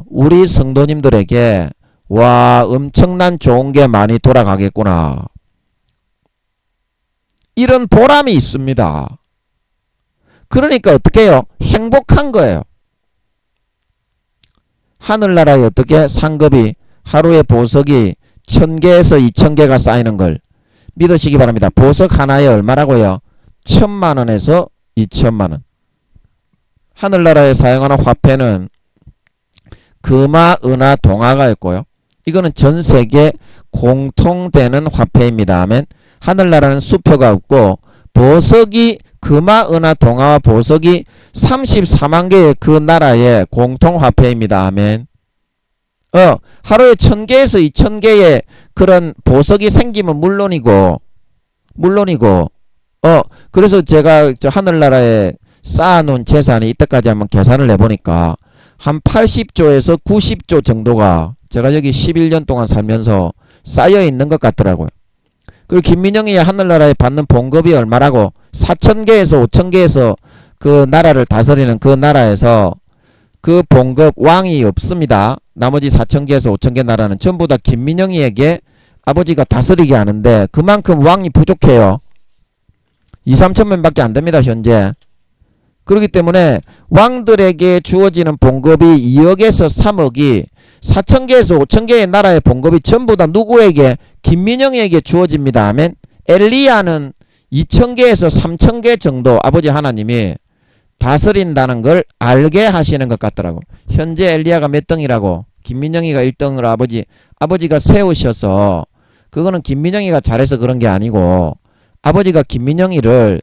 우리 성도님들에게 와 엄청난 좋은 게 많이 돌아가겠구나. 이런 보람이 있습니다. 그러니까 어떻게 해요? 행복한 거예요. 하늘나라에 어떻게 상급이 하루에 보석이 1000개에서 2000개가 쌓이는 걸 믿으시기 바랍니다. 보석 하나에 얼마라고요? 1000만원에서 2000만원. 하늘나라에 사용하는 화폐는 금화, 은화, 동화가 있고요. 이거는 전세계 공통되는 화폐입니다. 아멘. 하늘나라는 수표가 없고 보석이 금화, 은화, 동화와 보석이 34만 개의 그 나라의 공통화폐입니다. 아멘. 하루에 1000개에서 2000개의 그런 보석이 생기면 물론이고 그래서 제가 저 하늘나라에 쌓아놓은 재산이 이때까지 한번 계산을 해보니까 한 80조에서 90조 정도가 제가 여기 11년 동안 살면서 쌓여 있는 것 같더라고요. 그리고 김민영이 하늘나라에 받는 봉급이 얼마라고? 4000개에서 5000개에서 그 나라를 다스리는 그 나라에서 그 봉급 왕이 없습니다. 나머지 4000개에서 5000개 나라는 전부 다 김민영이에게 아버지가 다스리게 하는데 그만큼 왕이 부족해요. 2, 3천만 밖에 안 됩니다. 현재. 그렇기 때문에 왕들에게 주어지는 봉급이 2억에서 3억이 4000개에서 5000개의 나라의 봉급이 전부 다 누구에게? 김민영에게 주어집니다. 아멘. 엘리야는 2000개에서 3000개 정도 아버지 하나님이 다스린다는 걸 알게 하시는 것 같더라고. 현재 엘리야가 몇 등이라고? 김민영이가 1등으로 아버지가 세우셔서 그거는 김민영이가 잘해서 그런 게 아니고 아버지가 김민영이를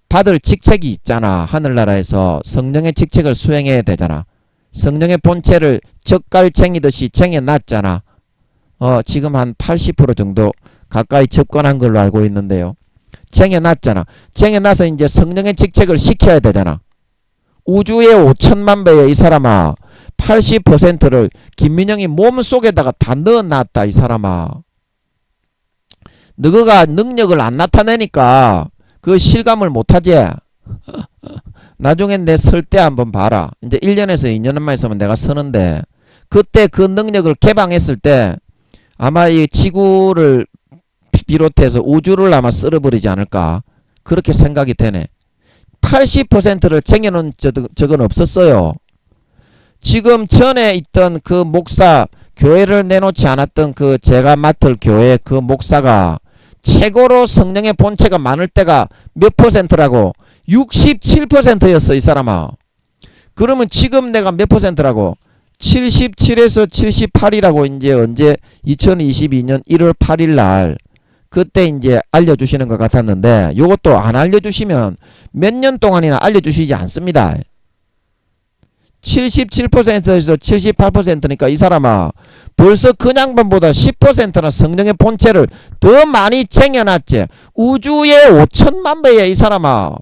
받을 직책이 있잖아. 하늘나라에서 성령의 직책을 수행해야 되잖아. 성령의 본체를 젓갈쟁이듯이 쟁여놨잖아. 지금 한 80% 정도 가까이 접근한 걸로 알고 있는데요. 쟁여놨잖아. 쟁여놔서 이제 성령의 직책을 시켜야 되잖아. 우주의 5천만 배에 이 사람아 80%를 김민영이 몸속에다가 다 넣어놨다. 이 사람아. 너가 능력을 안 나타내니까 그 실감을 못하지. 나중엔 내 설 때 한번 봐라. 이제 1년에서 2년만 있으면 내가 서는데 그때 그 능력을 개방했을 때 아마 이 지구를 비롯해서 우주를 아마 쓸어버리지 않을까 그렇게 생각이 되네. 80%를 쟁여놓은 적은 없었어요. 지금 전에 있던 그 목사 교회를 내놓지 않았던 그 제가 맡을 교회 그 목사가 최고로 성령의 본체가 많을 때가 몇 %라고? 67%였어 이 사람아. 그러면 지금 내가 몇 %라고? 77에서 78이라고 이제 언제 2022년 1월 8일 날 그때 이제 알려주시는 것 같았는데 요것도 안 알려주시면 몇 년 동안이나 알려주시지 않습니다. 77%에서 78%니까 이 사람아 벌써 그 양반보다 10%나 성령의 본체를 더 많이 쟁여놨지. 우주의 5천만 배에 이 사람아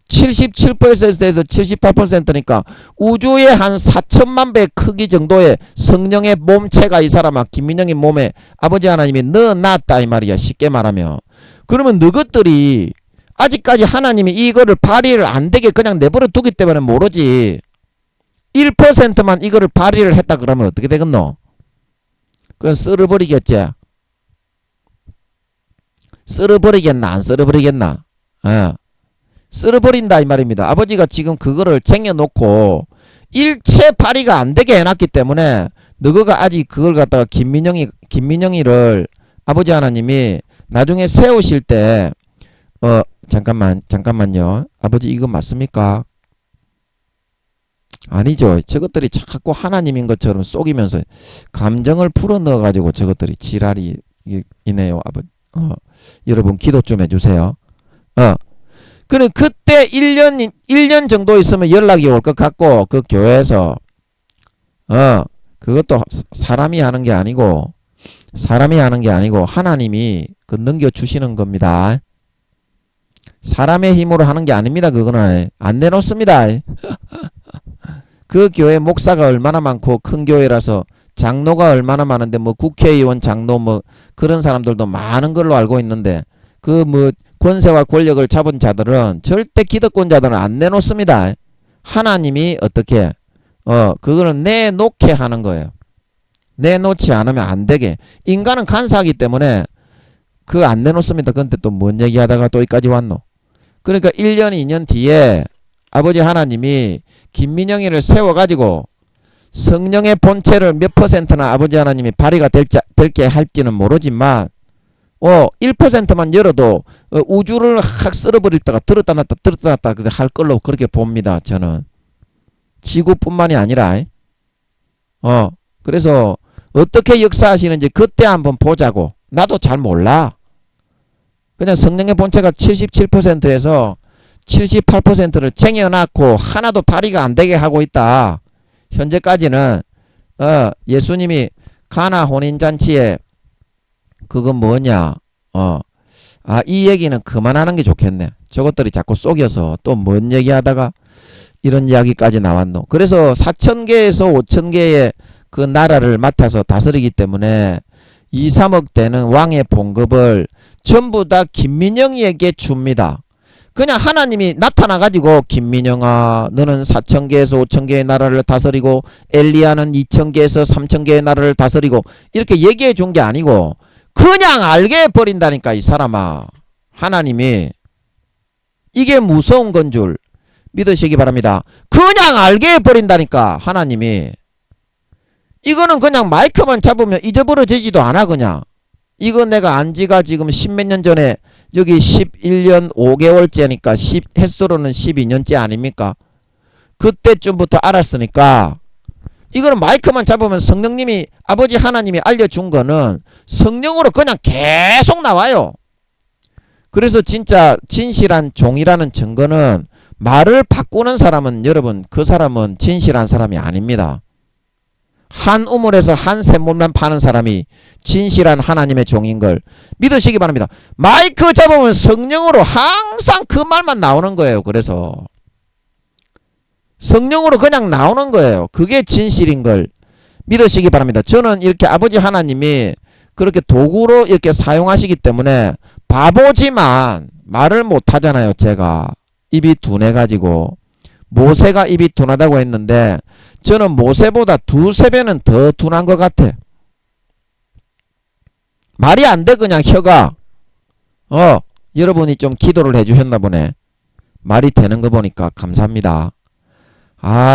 77%에서 78%니까 우주의 한 4천만 배 크기 정도의 성령의 몸체가 이 사람아 김민영의 몸에 아버지 하나님이 넣어놨다 이 말이야. 쉽게 말하면. 그러면 너것들이 아직까지 하나님이 이거를 발휘를 안 되게 그냥 내버려 두기 때문에 모르지. 1%만 이거를 발휘를 했다 그러면 어떻게 되겠노? 그건 쓸어버리겠지. 쓸어버리겠나 안 쓸어버리겠나? 쓸어버린다 이 말입니다. 아버지가 지금 그거를 쟁여놓고 일체 발휘가 안 되게 해놨기 때문에 너가 아직 그걸 갖다가 김민영이를 아버지 하나님이 나중에 세우실 때 잠깐만요. 아버지 이거 맞습니까? 아니죠. 저것들이 자꾸 하나님인 것처럼 속이면서 감정을 풀어 넣어가지고 저것들이 지랄이 이네요. 여러분 기도 좀 해주세요. 그래 그때 1년 정도 있으면 연락이 올 것 같고 그 교회에서 그것도 사람이 하는 게 아니고 하나님이 그 넘겨주시는 겁니다. 사람의 힘으로 하는 게 아닙니다. 그거는 안 내놓습니다. 그 교회 목사가 얼마나 많고 큰 교회라서 장로가 얼마나 많은데 뭐 국회의원 장로 뭐 그런 사람들도 많은 걸로 알고 있는데 그 뭐 권세와 권력을 잡은 자들은 절대 기득권자들은 안 내놓습니다. 하나님이 어떻게 그거를 내놓게 하는 거예요. 내놓지 않으면 안 되게. 인간은 간사하기 때문에 그거 안 내놓습니다. 근데 또 뭔 얘기하다가 또 여기까지 왔노. 그러니까 1년 2년 뒤에 아버지 하나님이 김민영이를 세워가지고 성령의 본체를 몇 %나 아버지 하나님이 발휘가 될게 할지는 모르지만 1%만 열어도 우주를 확 쓸어버릴 때가 들었다 놨다 할 걸로 그렇게 봅니다. 저는 지구뿐만이 아니라 그래서 어떻게 역사하시는지 그때 한번 보자고. 나도 잘 몰라. 그냥 성령의 본체가 77%에서 78%를 쟁여놨고 하나도 발휘가 안 되게 하고 있다. 현재까지는 예수님이 가나 혼인잔치에 그건 뭐냐 이 얘기는 그만하는 게 좋겠네. 저것들이 자꾸 속여서 또 뭔 얘기하다가 이런 이야기까지 나왔노. 그래서 4,000개에서 5,000개의 그 나라를 맡아서 다스리기 때문에 2, 3억 되는 왕의 봉급을 전부 다 김민영이에게 줍니다. 그냥 하나님이 나타나가지고 김민영아 너는 4,000개에서 5,000개의 나라를 다스리고 엘리야는 2,000개에서 3,000개의 나라를 다스리고 이렇게 얘기해 준 게 아니고 그냥 알게 해버린다니까. 이 사람아. 하나님이 이게 무서운 건 줄 믿으시기 바랍니다. 그냥 알게 해버린다니까. 하나님이 이거는 그냥 마이크만 잡으면 잊어버려지지도 않아. 그냥 이거 내가 안지가 지금 10몇 년 전에 여기 11년 5개월째니까 햇수로는 12년째 아닙니까? 그때쯤부터 알았으니까 이거는 마이크만 잡으면 성령님이 아버지 하나님이 알려준 거는 성령으로 그냥 계속 나와요. 그래서 진짜 진실한 종이라는 증거는 말을 바꾸는 사람은 여러분 그 사람은 진실한 사람이 아닙니다. 한 우물에서 한 샘물만 파는 사람이 진실한 하나님의 종인 걸 믿으시기 바랍니다. 마이크 잡으면 성령으로 항상 그 말만 나오는 거예요. 그래서 성령으로 그냥 나오는 거예요. 그게 진실인 걸 믿으시기 바랍니다. 저는 이렇게 아버지 하나님이 그렇게 도구로 이렇게 사용하시기 때문에 바보지만 말을 못하잖아요. 제가 입이 둔해가지고 모세가 입이 둔하다고 했는데 저는 모세보다 2~3배는 더 둔한 것 같아. 말이 안 돼. 그냥 혀가 여러분이 좀 기도를 해주셨나 보네. 말이 되는 거 보니까 감사합니다.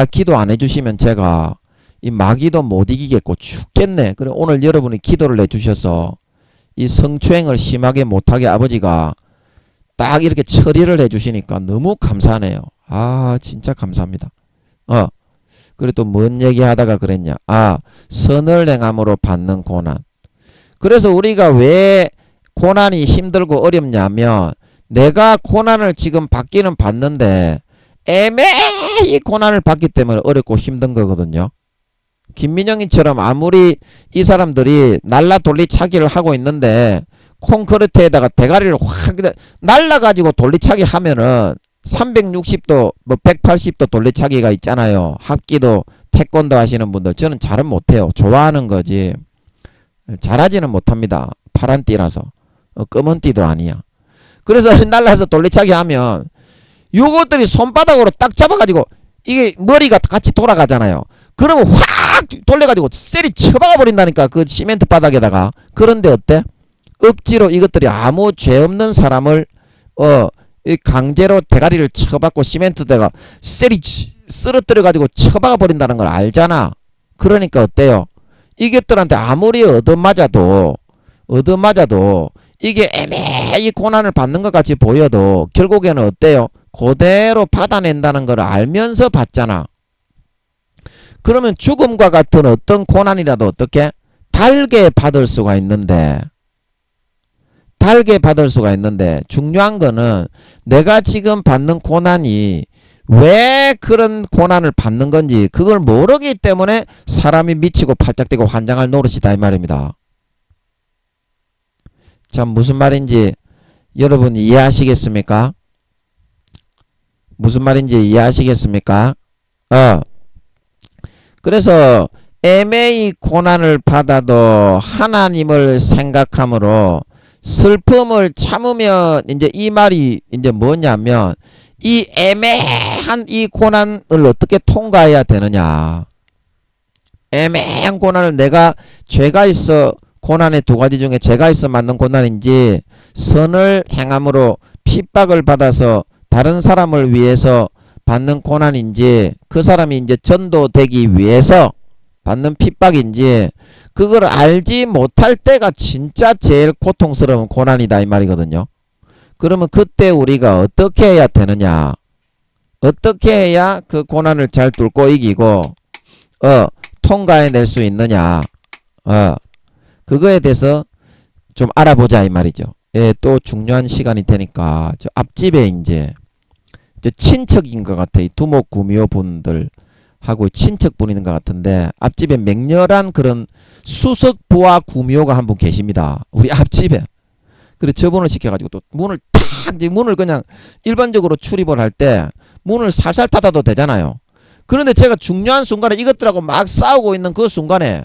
기도 안 해주시면 제가 이 마귀도 못 이기겠고 죽겠네. 그래 오늘 여러분이 기도를 해주셔서 이 성추행을 심하게 못하게 아버지가 딱 이렇게 처리를 해주시니까 너무 감사하네요. 진짜 감사합니다. 그래 또 뭔 얘기하다가 그랬냐. 선을 행함으로 받는 고난. 그래서 우리가 왜 고난이 힘들고 어렵냐면 내가 고난을 지금 받기는 받는데 애매히 고난을 받기 때문에 어렵고 힘든 거거든요. 김민영이처럼 아무리 이 사람들이 날라 돌리차기를 하고 있는데 콘크리트에다가 대가리를 확 날라가지고 돌리차기 하면은 360도 뭐 180도 돌리차기가 있잖아요. 합기도 태권도 하시는 분들 저는 잘은 못해요. 좋아하는 거지 잘하지는 못합니다. 파란 띠라서 검은 띠도 아니야. 그래서 날라서 돌리차기 하면 요것들이 손바닥으로 딱 잡아가지고 이게 머리가 같이 돌아가잖아요. 그러면 확 돌려가지고 셀이 쳐박아 버린다니까. 그 시멘트 바닥에다가. 그런데 어때? 억지로 이것들이 아무 죄 없는 사람을 강제로 대가리를 쳐박고 시멘트대가 셀이 쓰러뜨려 가지고 쳐박아 버린다는 걸 알잖아. 그러니까 어때요? 이것들한테 아무리 얻어맞아도 이게 애매히 고난을 받는 것 같이 보여도 결국에는 어때요? 그대로 받아낸다는 걸 알면서 받잖아. 그러면 죽음과 같은 어떤 고난이라도 어떻게 달게 받을 수가 있는데 달게 받을 수가 있는데 중요한 거는 내가 지금 받는 고난이 왜 그런 고난을 받는 건지 그걸 모르기 때문에 사람이 미치고 팔짝대고 환장할 노릇이다 이 말입니다. 자, 무슨 말인지 여러분 이해하시겠습니까? 무슨 말인지 이해하시겠습니까? 그래서 애매히 고난을 받아도 하나님을 생각함으로 슬픔을 참으면 이제 이 말이 이제 뭐냐면 이 애매한 이 고난을 어떻게 통과해야 되느냐. 애매한 고난을 내가 죄가 있어 고난의 두 가지 중에 죄가 있어 맞는 고난인지 선을 행함으로 핍박을 받아서 다른 사람을 위해서 받는 고난인지 그 사람이 이제 전도되기 위해서 받는 핍박인지 그걸 알지 못할 때가 진짜 제일 고통스러운 고난이다 이 말이거든요. 그러면 그때 우리가 어떻게 해야 되느냐, 어떻게 해야 그 고난을 잘 뚫고 이기고 통과해낼 수 있느냐, 그거에 대해서 좀 알아보자 이 말이죠. 예, 또 중요한 시간이 되니까 저 앞집에 이제 친척인 것 같아. 이 두목 구미호 분들 하고 친척분인 것 같은데 앞집에 맹렬한 그런 수석 부하 구미호가 한 분 계십니다. 우리 앞집에. 그래 저분을 시켜가지고 또 문을 문을 그냥 일반적으로 출입을 할 때 문을 살살 닫아도 되잖아요. 그런데 제가 중요한 순간에 이것들하고 막 싸우고 있는 그 순간에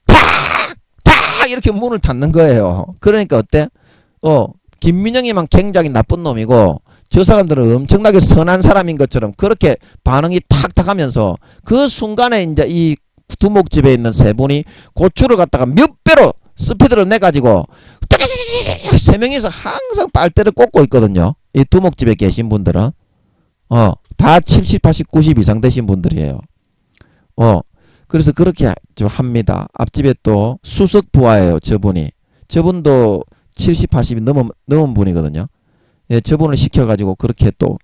탁 이렇게 문을 닫는 거예요. 그러니까 어때? 김민영이만 굉장히 나쁜 놈이고 저 사람들은 엄청나게 선한 사람인 것처럼 그렇게 반응이 탁탁 하면서 그 순간에 이제 이 두목집에 있는 세 분이 고추를 갖다가 몇 배로 스피드를 내가지고 세 명이서 항상 빨대를 꽂고 있거든요. 이 두목집에 계신 분들은 다 70, 80, 90 이상 되신 분들이에요. 그래서 그렇게 좀 합니다. 앞집에 또 수석 부하예요. 저분도 70, 80이 넘은 분이거든요. 예, 저분을 시켜가지고 그렇게 또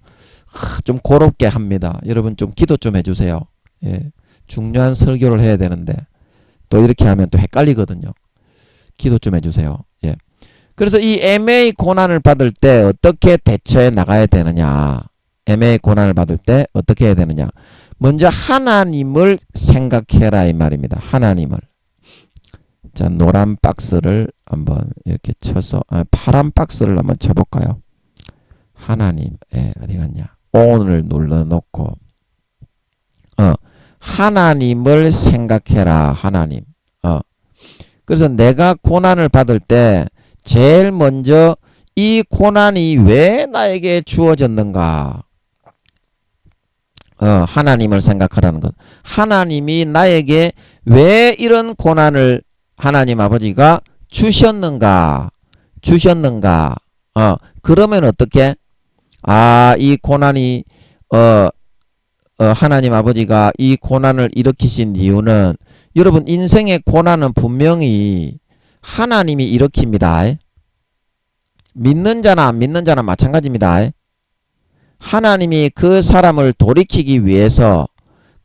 좀 고롭게 합니다. 여러분 좀 기도 좀 해주세요. 예, 중요한 설교를 해야 되는데 또 이렇게 하면 또 헷갈리거든요. 기도 좀 해주세요. 예. 그래서 이 애매히 고난을 받을 때 어떻게 대처해 나가야 되느냐. 애매히 고난을 받을 때 어떻게 해야 되느냐. 먼저 하나님을 생각해라 이 말입니다. 하나님을. 자, 노란 박스를 한번 이렇게 쳐서 파란 박스를 한번 쳐볼까요? 하나님, 어디 갔냐? ON을 눌러놓고 하나님을 생각해라. 하나님. 그래서 내가 고난을 받을 때 제일 먼저 이 고난이 왜 나에게 주어졌는가? 하나님을 생각하라는 것. 하나님이 나에게 왜 이런 고난을 하나님 아버지가 주셨는가? 그러면 어떻게? 이 고난이 하나님 아버지가 이 고난을 일으키신 이유는 여러분 인생의 고난은 분명히 하나님이 일으킵니다. 믿는 자나 안 믿는 자나 마찬가지입니다. 하나님이 그 사람을 돌이키기 위해서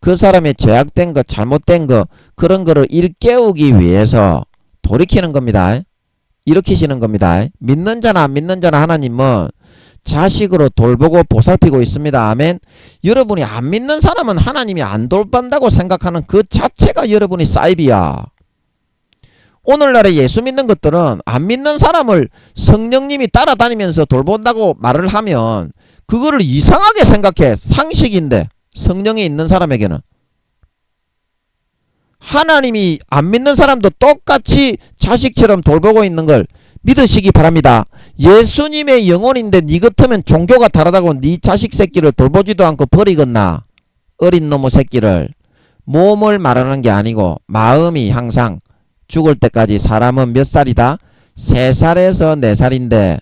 그 사람의 죄악된 것, 잘못된 것, 그런 거를 일깨우기 위해서 돌이키는 겁니다. 일으키시는 겁니다. 믿는 자나 안 믿는 자나 하나님은 자식으로 돌보고 보살피고 있습니다. 아멘. 여러분이 안 믿는 사람은 하나님이 안 돌본다고 생각하는 그 자체가 여러분이 사이비야. 오늘날에 예수 믿는 것들은 안 믿는 사람을 성령님이 따라다니면서 돌본다고 말을 하면 그거를 이상하게 생각해. 상식인데 성령이 있는 사람에게는. 하나님이 안 믿는 사람도 똑같이 자식처럼 돌보고 있는 걸 믿으시기 바랍니다. 예수님의 영혼인데 니 같으면 종교가 다르다고 니 자식 새끼를 돌보지도 않고 버리겠나? 어린 놈의 새끼를. 몸을 말하는 게 아니고 마음이 항상 죽을 때까지 사람은 몇 살이다? 3살에서 4살인데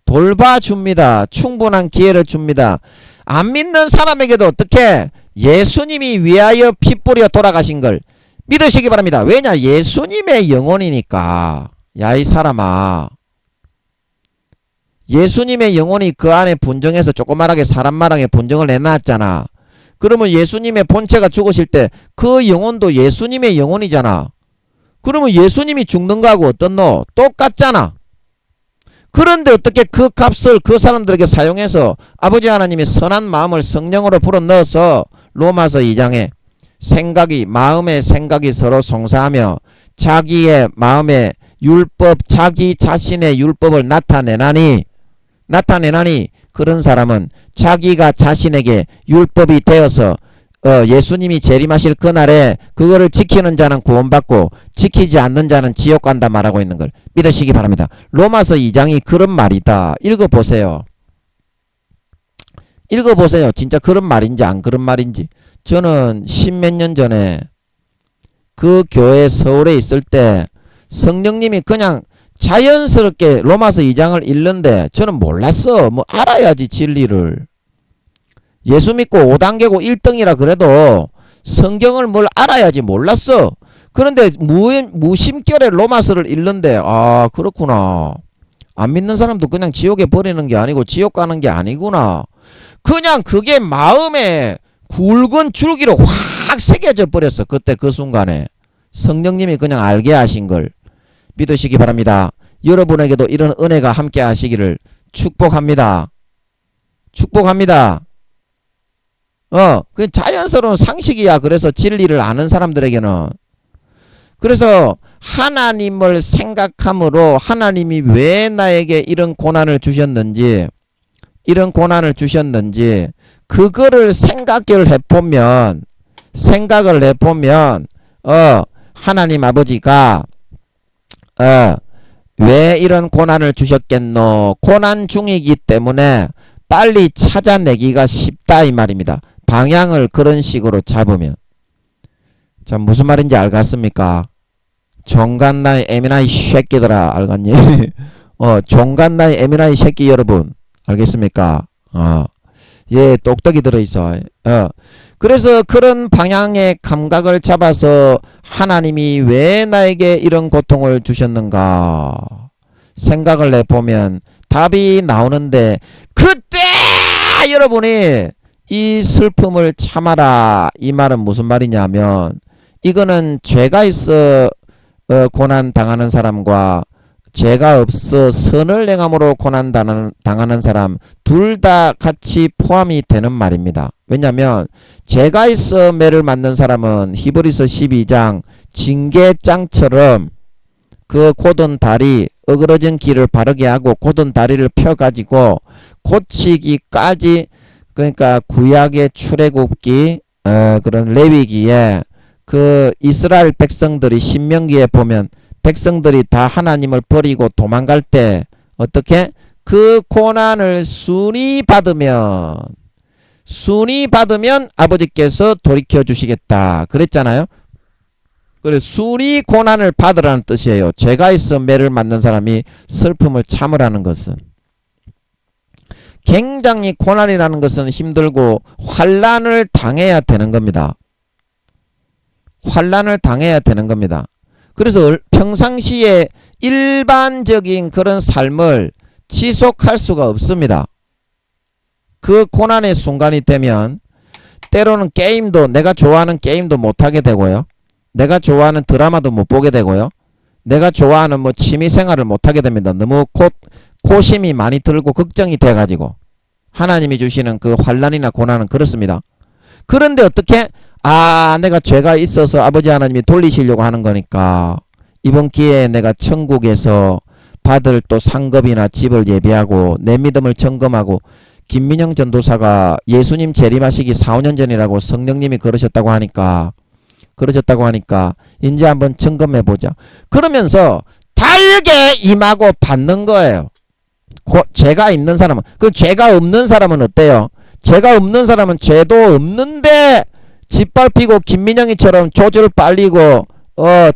돌봐줍니다. 충분한 기회를 줍니다. 안 믿는 사람에게도 어떻게 예수님이 위하여 피 뿌려 돌아가신 걸 믿으시기 바랍니다. 왜냐? 예수님의 영혼이니까. 야, 이 사람아. 예수님의 영혼이 그 안에 분정해서 조그만하게 사람마랑에 분정을 해놨잖아. 그러면 예수님의 본체가 죽으실 때 그 영혼도 예수님의 영혼이잖아. 그러면 예수님이 죽는 거하고 어떻노? 똑같잖아. 그런데 어떻게 그 값을 그 사람들에게 사용해서 아버지 하나님이 선한 마음을 성령으로 불어넣어서 로마서 2장에 마음의 생각이 서로 송사하며 자기의 마음의 율법, 자기 자신의 율법을 나타내나니 그런 사람은 자기가 자신에게 율법이 되어서 예수님이 재림하실 그날에 그거를 지키는 자는 구원받고 지키지 않는 자는 지옥 간다 말하고 있는 걸 믿으시기 바랍니다. 로마서 2장이 그런 말이다. 읽어보세요. 진짜 그런 말인지 안 그런 말인지. 저는 십몇 년 전에 그 교회 서울에 있을 때 성령님이 그냥 자연스럽게 로마서 2장을 읽는데 저는 몰랐어. 뭐 알아야지 진리를. 예수 믿고 5단계고 1등이라 그래도 성경을 뭘 알아야지 몰랐어. 그런데 무심결에 로마서를 읽는데 아 그렇구나. 안 믿는 사람도 그냥 지옥에 버리는 게 아니고 지옥 가는 게 아니구나. 그냥 그게 마음에 굵은 줄기로 확 새겨져 버렸어. 그때 그 순간에 성령님이 그냥 알게 하신 걸 믿으시기 바랍니다. 여러분에게도 이런 은혜가 함께 하시기를 축복합니다. 그 자연스러운 상식이야. 그래서 진리를 아는 사람들에게는. 그래서 하나님을 생각함으로 하나님이 왜 나에게 이런 고난을 주셨는지 그거를 생각을 해보면 하나님 아버지가 왜 이런 고난을 주셨겠노? 고난 중이기 때문에 빨리 찾아내기가 쉽다 이 말입니다. 방향을 그런 식으로 잡으면. 자, 무슨 말인지 알겠습니까? 종갓나이 에미나이 새끼들아 알겠니? 종갓나이 에미나이 새끼 여러분 알겠습니까? 예, 똑똑이 들어있어. 그래서 그런 방향의 감각을 잡아서 하나님이 왜 나에게 이런 고통을 주셨는가 생각을 해보면 답이 나오는데 그때 여러분이 이 슬픔을 참아라 이 말은 무슨 말이냐면 이거는 죄가 있어 고난 당하는 사람과 죄가 없어 선을 행함으로 고난 당하는 사람 둘 다 같이 포함이 되는 말입니다. 왜냐하면 죄가 있어 매를 맞는 사람은 히브리서 12장 징계장처럼 그 곧은 다리 어그러진 길을 바르게 하고 곧은 다리를 펴가지고 고치기까지 그러니까 구약의 출애굽기 그런 레위기에 그 이스라엘 백성들이 신명기에 보면 백성들이 다 하나님을 버리고 도망갈 때 어떻게 그 고난을 순히 받으면 아버지께서 돌이켜 주시겠다 그랬잖아요. 그래 순히 고난을 받으라는 뜻이에요. 죄가 있어 매를 맞는 사람이 슬픔을 참으라는 것은 굉장히 고난이라는 것은 힘들고 환난을 당해야 되는 겁니다. 그래서 평상시에 일반적인 그런 삶을 지속할 수가 없습니다. 그 고난의 순간이 되면 때로는 게임도 내가 좋아하는 게임도 못하게 되고요. 내가 좋아하는 드라마도 못 보게 되고요. 내가 좋아하는 뭐 취미생활을 못하게 됩니다. 너무 고심이 많이 들고 걱정이 돼가지고 하나님이 주시는 그 환난이나 고난은 그렇습니다. 그런데 어떻게 내가 죄가 있어서 아버지 하나님이 돌리시려고 하는 거니까 이번 기회에 내가 천국에서 받을 또 상급이나 집을 예비하고 내 믿음을 점검하고 김민영 전도사가 예수님 재림하시기 4~5년 전이라고 성령님이 그러셨다고 하니까 이제 한번 점검해보자. 그러면서 달게 임하고 받는 거예요. 죄가 있는 사람은. 그 죄가 없는 사람은 어때요? 죄가 없는 사람은 죄도 없는데 짓밟히고 김민영이처럼 조절 빨리고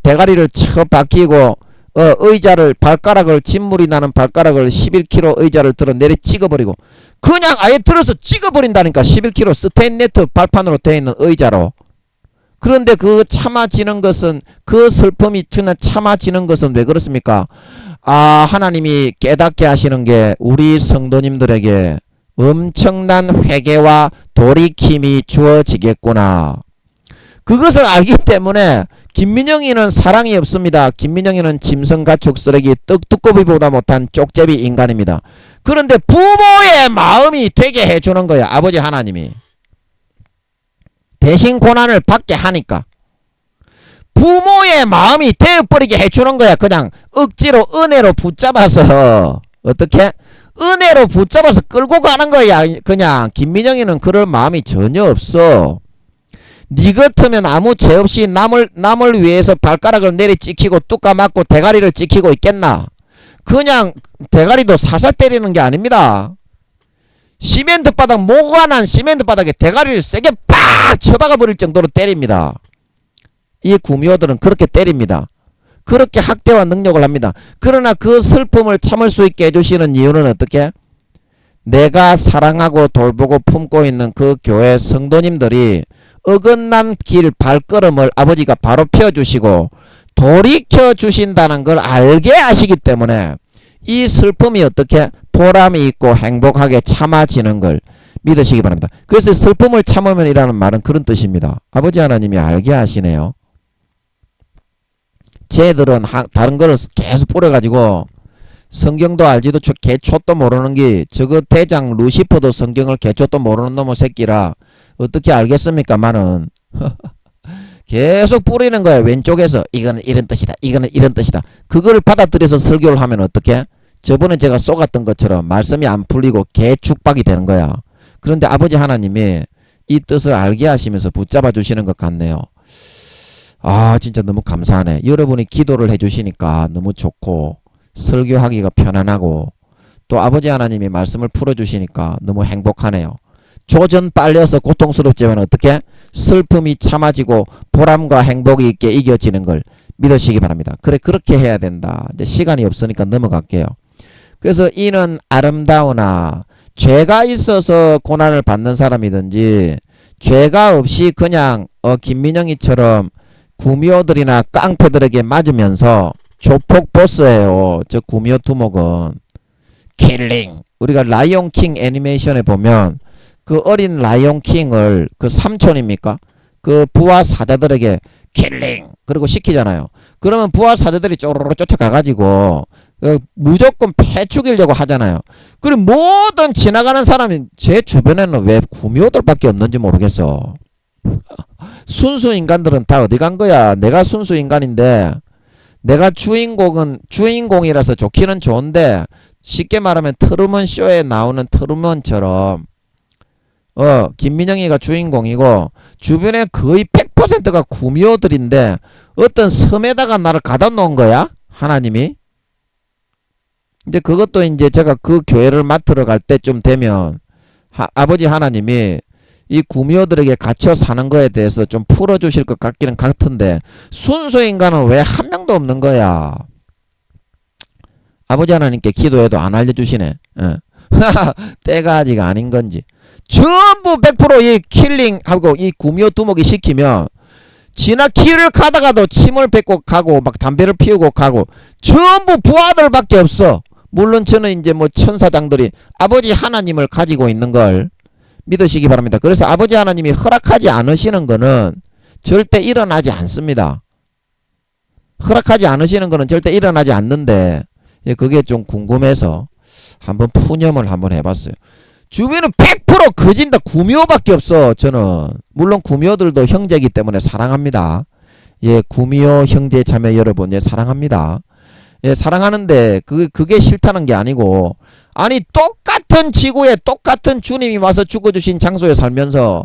대가리를 쳐 박히고 의자를 발가락을 진물이 나는 발가락을 11kg 의자를 들어 내리 찍어버리고 그냥 아예 들어서 찍어버린다니까. 11kg 스테인레스 발판으로 되어 있는 의자로. 그런데 그 참아지는 것은 그 슬픔이 참아지는 것은 왜 그렇습니까? 하나님이 깨닫게 하시는 게 우리 성도님들에게 엄청난 회개와 돌이킴이 주어지겠구나. 그것을 알기 때문에 김민영이는 사랑이 없습니다. 김민영이는 짐승 가축 쓰레기 떡두꺼비보다 못한 쪽제비 인간입니다. 그런데 부모의 마음이 되게 해주는 거야. 아버지 하나님이 대신 고난을 받게 하니까 부모의 마음이 되어버리게 해주는 거야. 그냥 억지로 은혜로 붙잡아서 어떻게 은혜로 붙잡아서 끌고 가는 거야. 그냥 김민영이는 그럴 마음이 전혀 없어. 니 같으면 아무 죄 없이 남을 위해서 발가락을 내리 찍히고 뚝 까맞고 대가리를 찍히고 있겠나? 그냥 대가리도 살살 때리는 게 아닙니다. 시멘트 바닥, 모가 난 시멘트 바닥에 대가리를 세게 팍 쳐박아 버릴 정도로 때립니다. 이 구미호들은 그렇게 때립니다. 그렇게 학대와 능력을 합니다. 그러나 그 슬픔을 참을 수 있게 해주시는 이유는 어떻게? 내가 사랑하고 돌보고 품고 있는 그 교회 성도님들이 어긋난 길 발걸음을 아버지가 바로 펴주시고 돌이켜 주신다는 걸 알게 하시기 때문에 이 슬픔이 어떻게 보람이 있고 행복하게 참아지는 걸 믿으시기 바랍니다. 그래서 슬픔을 참으면 이라는 말은 그런 뜻입니다. 아버지 하나님이 알게 하시네요. 쟤들은 다른 거를 계속 뿌려가지고 성경도 알지도 개초도 모르는 게 저거 대장 루시퍼도 성경을 개초도 모르는 놈의 새끼라 어떻게 알겠습니까만은 계속 뿌리는 거야. 왼쪽에서 이거는 이런 뜻이다, 이거는 이런 뜻이다. 그걸 받아들여서 설교를 하면 어떻게? 저번에 제가 쏘갔던 것처럼 말씀이 안 풀리고 개축박이 되는 거야. 그런데 아버지 하나님이 이 뜻을 알게 하시면서 붙잡아 주시는 것 같네요. 아 진짜 너무 감사하네. 여러분이 기도를 해주시니까 너무 좋고 설교하기가 편안하고 또 아버지 하나님이 말씀을 풀어주시니까 너무 행복하네요. 조전 빨려서 고통스럽지만 어떻게? 슬픔이 참아지고 보람과 행복이 있게 이겨지는 걸 믿으시기 바랍니다. 그래 그렇게 해야 된다. 이제 시간이 없으니까 넘어갈게요. 그래서 이는 아름다우나 죄가 있어서 고난을 받는 사람이든지 죄가 없이 그냥 김민영이처럼 구미호들이나 깡패들에게 맞으면서 조폭 보스예요. 저 구미호 두목은 킬링. 우리가 라이온킹 애니메이션에 보면 그 어린 라이온킹을 그 삼촌입니까? 그 부하 사자들에게 킬링 그리고 시키잖아요. 그러면 부하 사자들이 쪼르르 쫓아가가지고 무조건 패 죽이려고 하잖아요. 그리고 모든 지나가는 사람이 제 주변에는 왜 구미호들밖에 없는지 모르겠어. 순수 인간들은 다 어디 간 거야? 내가 순수 인간인데 내가 주인공이라서 좋기는 좋은데 쉽게 말하면 트루먼 쇼에 나오는 트루먼처럼 김민영이가 주인공이고 주변에 거의 100%가 구미호들인데 어떤 섬에다가 나를 가다 놓은 거야? 하나님이. 이제 그것도 이제 제가 그 교회를 맡으러 갈 때쯤 되면 아버지 하나님이 이 구미호들에게 갇혀 사는 거에 대해서 좀 풀어주실 것 같기는 같은데 순수 인간은 왜 한 명도 없는 거야? 아버지 하나님께 기도해도 안 알려주시네. 때가 아직 아닌 건지. 전부 100% 이 킬링하고 이 구미호 두목이 시키면 지나 길을 가다가도 침을 뱉고 가고 막 담배를 피우고 가고 전부 부하들밖에 없어. 물론 저는 이제 뭐 천사장들이 아버지 하나님을 가지고 있는 걸 믿으시기 바랍니다. 그래서 아버지 하나님이 허락하지 않으시는 거는 절대 일어나지 않습니다. 허락하지 않으시는 거는 절대 일어나지 않는데 그게 좀 궁금해서 한번 푸념을 한번 해봤어요. 주변은 100% 거진다 구미호밖에 없어. 저는 물론 구미호들도 형제이기 때문에 사랑합니다. 예, 구미호 형제 자매 여러분, 예, 사랑합니다. 예, 사랑하는데 그게 싫다는 게 아니고 아니 똑같은 지구에 똑같은 주님이 와서 죽어주신 장소에 살면서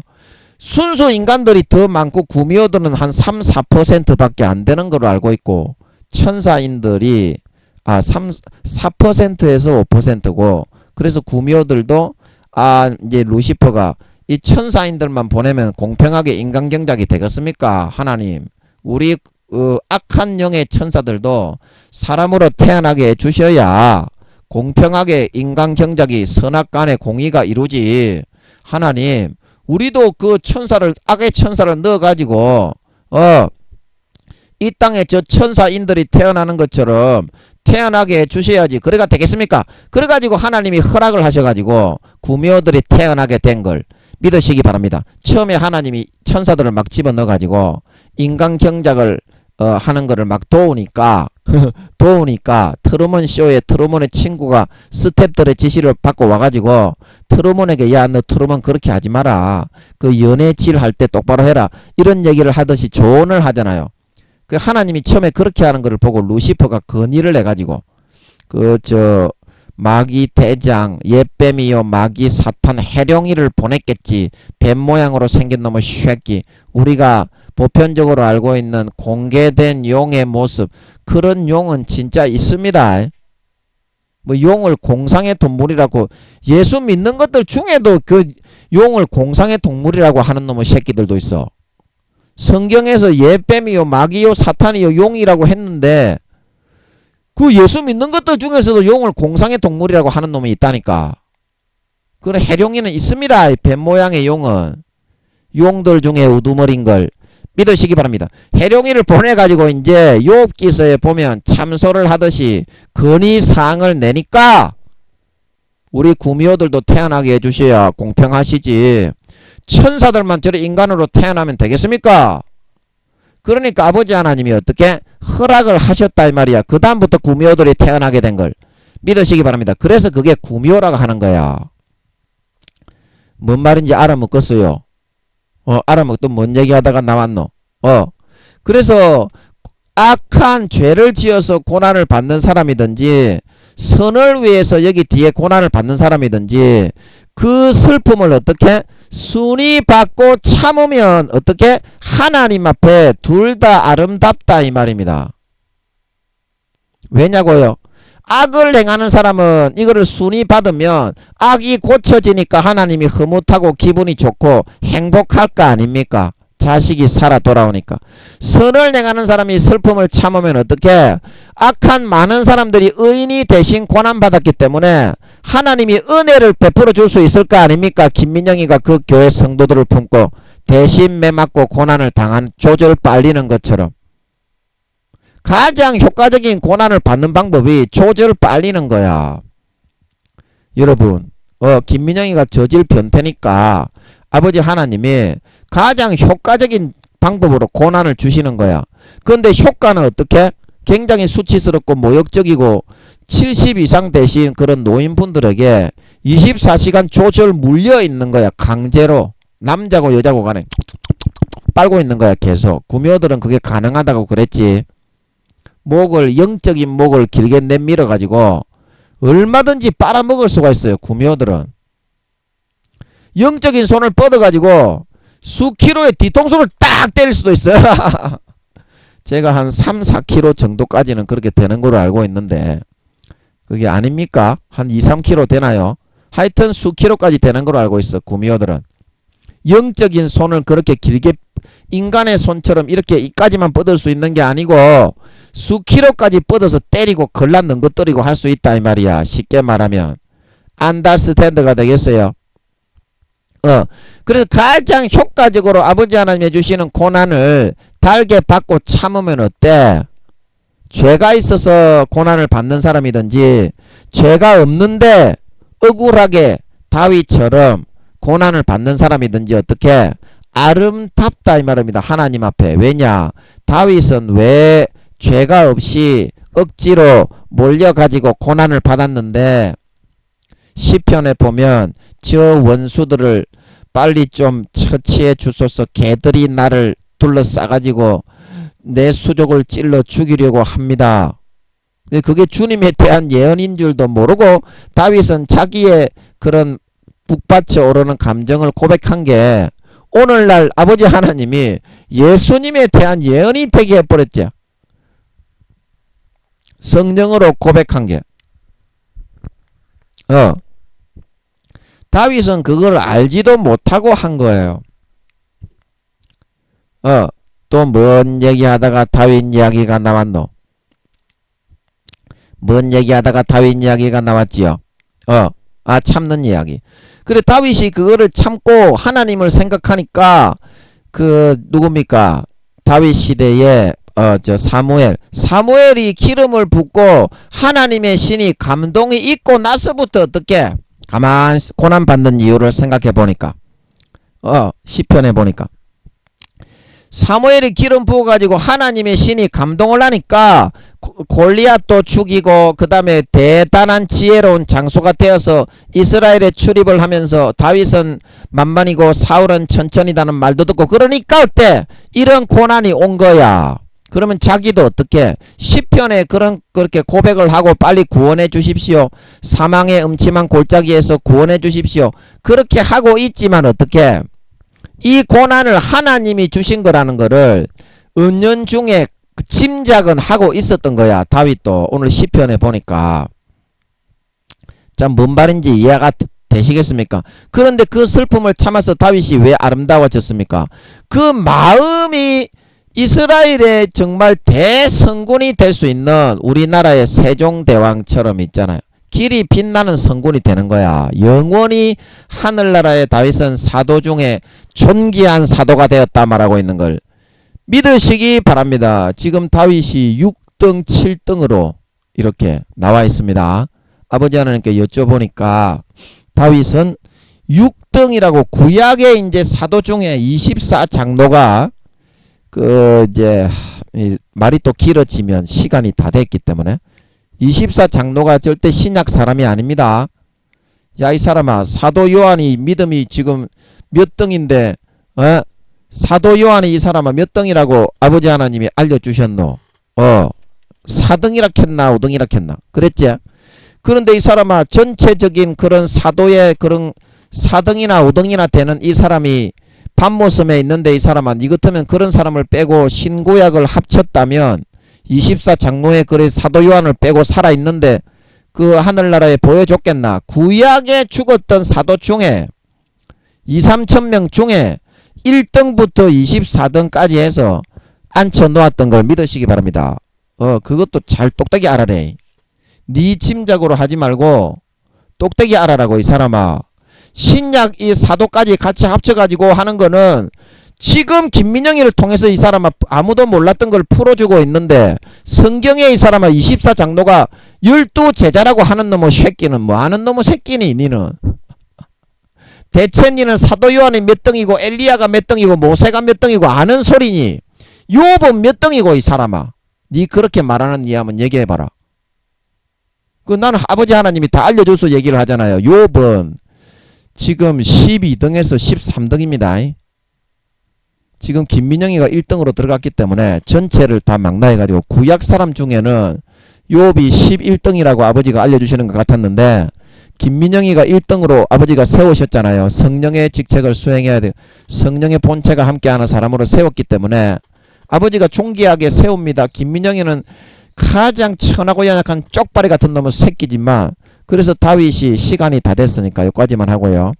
순수 인간들이 더 많고 구미호들은 한 3, 4%밖에 안 되는 걸로 알고 있고 천사인들이 4%에서 5%고 그래서 구미호들도 이제 루시퍼가 이 천사인들만 보내면 공평하게 인간 경작이 되겠습니까? 하나님, 우리 악한 영의 천사들도 사람으로 태어나게 해주셔야 공평하게 인간 경작이 선악간의 공의가 이루지. 하나님, 우리도 그 천사를 악의 천사를 넣어가지고 이 땅에 저 천사인들이 태어나는 것처럼 태어나게 해주셔야지. 그래가 되겠습니까? 그래가지고 하나님이 허락을 하셔가지고 구미호들이 태어나게 된 걸 믿으시기 바랍니다. 처음에 하나님이 천사들을 막 집어넣어가지고 인간 경작을 하는 거를 막 도우니까 도우니까 트루먼 쇼에 트루먼의 친구가 스탭들의 지시를 받고 와가지고 트루먼에게 야 너 트루먼 그렇게 하지 마라. 그 연애 질 할 때 똑바로 해라. 이런 얘기를 하듯이 조언을 하잖아요. 그 하나님이 처음에 그렇게 하는 거를 보고 루시퍼가 건의를 해가지고 마귀 대장 옛뱀이요 마귀 사탄 해룡이를 보냈겠지. 뱀 모양으로 생긴 놈의 쉐끼. 우리가 보편적으로 알고 있는 공개된 용의 모습, 그런 용은 진짜 있습니다. 뭐 용을 공상의 동물이라고, 예수 믿는 것들 중에도 그 용을 공상의 동물이라고 하는 놈의 새끼들도 있어. 성경에서 옛뱀이요 마귀요 사탄이요 용이라고 했는데 그 예수 믿는 것들 중에서도 용을 공상의 동물이라고 하는 놈이 있다니까. 그런 해룡이는 있습니다. 뱀 모양의 용은. 용들 중에 우두머린 걸 믿으시기 바랍니다. 해룡이를 보내가지고 이제 욥기서에 보면 참소를 하듯이 건의사항을 내니까 우리 구미호들도 태어나게 해주셔야 공평하시지. 천사들만 저리 인간으로 태어나면 되겠습니까? 그러니까 아버지 하나님이 어떻게 허락을 하셨다 이 말이야. 그 다음부터 구미호들이 태어나게 된 걸 믿으시기 바랍니다. 그래서 그게 구미호라고 하는 거야. 뭔 말인지 알아먹겠어요? 알아먹 또 뭔 얘기하다가 나왔노? 그래서 악한 죄를 지어서 고난을 받는 사람이든지 선을 위해서 여기 뒤에 고난을 받는 사람이든지 그 슬픔을 어떻게 순히 받고 참으면 어떻게 하나님 앞에 둘 다 아름답다 이 말입니다. 왜냐고요? 악을 행하는 사람은 이거를 순히 받으면 악이 고쳐지니까 하나님이 흐뭇하고 기분이 좋고 행복할 거 아닙니까? 자식이 살아 돌아오니까. 선을 행하는 사람이 슬픔을 참으면 어떻게? 악한 많은 사람들이 의인이 대신 고난받았기 때문에 하나님이 은혜를 베풀어 줄 수 있을 거 아닙니까? 김민영이가 그 교회 성도들을 품고 대신 매맞고 고난을 당한 조절 빨리는 것처럼. 가장 효과적인 고난을 받는 방법이 조절 빨리는 거야. 여러분, 김민영이가 저질 변태니까 아버지 하나님이 가장 효과적인 방법으로 고난을 주시는 거야. 그런데 효과는 어떻게? 굉장히 수치스럽고 모욕적이고 70 이상 되신 그런 노인분들에게 24시간 조절 물려 있는 거야. 강제로. 남자고 여자고 간에 빨고 있는 거야. 계속. 구미호들은 그게 가능하다고 그랬지. 영적인 목을 길게 내밀어 가지고 얼마든지 빨아먹을 수가 있어요. 구미호들은. 영적인 손을 뻗어 가지고 수키로의 뒤통수를 딱 때릴 수도 있어요. 제가 한 3, 4kg 정도까지는 그렇게 되는 걸로 알고 있는데 그게 아닙니까? 한 2, 3kg 되나요? 하여튼 수키로까지 되는 걸로 알고 있어. 구미호들은. 영적인 손을 그렇게 길게 인간의 손처럼 이렇게 이까지만 뻗을 수 있는 게 아니고 수키로까지 뻗어서 때리고 걸라 넘거뜨리고 할 수 있다 이 말이야. 쉽게 말하면 안달스탠드가 되겠어요. 그래서 가장 효과적으로 아버지 하나님이 해주시는 고난을 달게 받고 참으면 어때? 죄가 있어서 고난을 받는 사람이든지 죄가 없는데 억울하게 다윗처럼 고난을 받는 사람이든지 어떻게? 아름답다 이 말입니다. 하나님 앞에. 왜냐? 다윗은 왜 죄가 없이 억지로 몰려가지고 고난을 받았는데 시편에 보면 저 원수들을 빨리 좀 처치해 주소서. 개들이 나를 둘러싸가지고 내 수족을 찔러 죽이려고 합니다. 그게 주님에 대한 예언인 줄도 모르고 다윗은 자기의 그런 북받쳐 오르는 감정을 고백한 게 오늘날 아버지 하나님이 예수님에 대한 예언이 되게 해버렸죠. 성령으로 고백한 게. 다윗은 그걸 알지도 못하고 한 거예요. 또 뭔 얘기하다가 다윗 이야기가 나왔노? 뭔 얘기하다가 다윗 이야기가 나왔지요? 참는 이야기. 그래 다윗이 그거를 참고 하나님을 생각하니까 누굽니까? 다윗 시대에 사무엘이 기름을 붓고 하나님의 신이 감동이 있고 나서부터 어떻게 가만 고난 받는 이유를 생각해 보니까 시편에 보니까 사무엘이 기름 부어가지고 하나님의 신이 감동을 하니까 골리앗도 죽이고 그 다음에 대단한 지혜로운 장소가 되어서 이스라엘에 출입을 하면서 다윗은 만만이고 사울은 천천히다는 말도 듣고 그러니까 어때? 이런 고난이 온 거야. 그러면 자기도 어떻게 시편에 그렇게 고백을 하고 빨리 구원해 주십시오. 사망의 음침한 골짜기에서 구원해 주십시오. 그렇게 하고 있지만 어떻게 이 고난을 하나님이 주신 거라는 거를 은연중에 짐작은 하고 있었던 거야. 다윗도 오늘 시편에 보니까 참 뭔 말인지 이해가 되시겠습니까? 그런데 그 슬픔을 참아서 다윗이 왜 아름다워졌습니까? 그 마음이 이스라엘의 정말 대성군이 될 수 있는 우리나라의 세종대왕처럼 있잖아요. 길이 빛나는 성군이 되는 거야. 영원히 하늘나라의 다윗은 사도 중에 존귀한 사도가 되었다 말하고 있는 걸 믿으시기 바랍니다. 지금 다윗이 6등 7등으로 이렇게 나와 있습니다. 아버지 하나님께 여쭤보니까 다윗은 6등이라고 구약의 이제 사도 중에 24장로가 이제 말이 또 길어지면 시간이 다 됐기 때문에 24장로가 절대 신약 사람이 아닙니다. 야, 이 사람아, 사도 요한이 믿음이 지금 몇 등인데 사도 요한이 이 사람아 몇 등이라고 아버지 하나님이 알려주셨노? 4등이라 켰나 5등이라 켰나 그랬지? 그런데 이 사람아 전체적인 그런 사도의 그런 4등이나 5등이나 되는 이 사람이 반모섬에 있는데 이 사람아 니 같으면 그런 사람을 빼고 신구약을 합쳤다면 24장로의 그 사도 요한을 빼고 살아있는데 그 하늘나라에 보여줬겠나? 구약에 죽었던 사도 중에 2~3천명 중에 1등부터 24등까지 해서 앉혀놓았던 걸 믿으시기 바랍니다. 그것도 잘 똑딱이 알아래. 네 짐작으로 하지 말고 똑딱이 알아라고 이 사람아. 신약 이 사도까지 같이 합쳐가지고 하는 거는 지금 김민영이를 통해서 이 사람아 아무도 몰랐던 걸 풀어주고 있는데 성경에 이 사람아 24장로가 12제자라고 하는 놈의 새끼는 뭐 하는 놈의 새끼니 니는. 대체 니는 사도 요한이 몇 등이고 엘리야가 몇 등이고 모세가 몇 등이고 아는 소리니. 욥은 몇 등이고 이 사람아. 니 그렇게 말하는 니 한번 얘기해봐라. 나는 아버지 하나님이 다 알려줘서 얘기를 하잖아요. 욥은 지금 12등에서 13등입니다. 지금 김민영이가 1등으로 들어갔기 때문에 전체를 다 망라해가지고 구약 사람 중에는 욥이 11등이라고 아버지가 알려주시는 것 같았는데 김민영이가 1등으로 아버지가 세우셨잖아요. 성령의 직책을 수행해야 돼요. 성령의 본체가 함께하는 사람으로 세웠기 때문에 아버지가 존귀하게 세웁니다. 김민영이는 가장 천하고 연약한 쪽발이 같은 놈은 새끼지만 그래서 다윗이 시간이 다 됐으니까 여기까지만 하고요.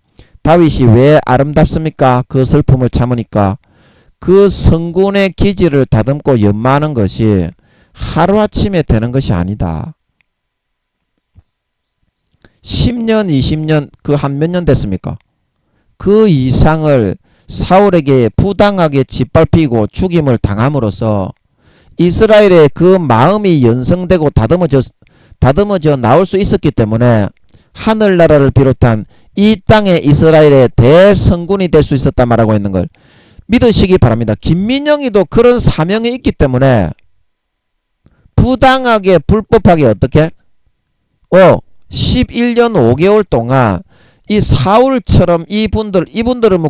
다윗이 왜 아름답습니까? 그 슬픔을 참으니까 그 성군의 기질을 다듬고 연마하는 것이 하루아침에 되는 것이 아니다. 10년 20년 그 한 몇 년 됐습니까? 그 이상을 사울에게 부당하게 짓밟히고 죽임을 당함으로써 이스라엘의 그 마음이 연성되고 다듬어져 나올 수 있었기 때문에 하늘나라를 비롯한 이 땅의 이스라엘의 대성군이 될 수 있었다 말하고 있는 걸 믿으시기 바랍니다. 김민영이도 그런 사명이 있기 때문에 부당하게 불법하게 어떻게 11년 5개월 동안 이 사울처럼 이분들은 뭐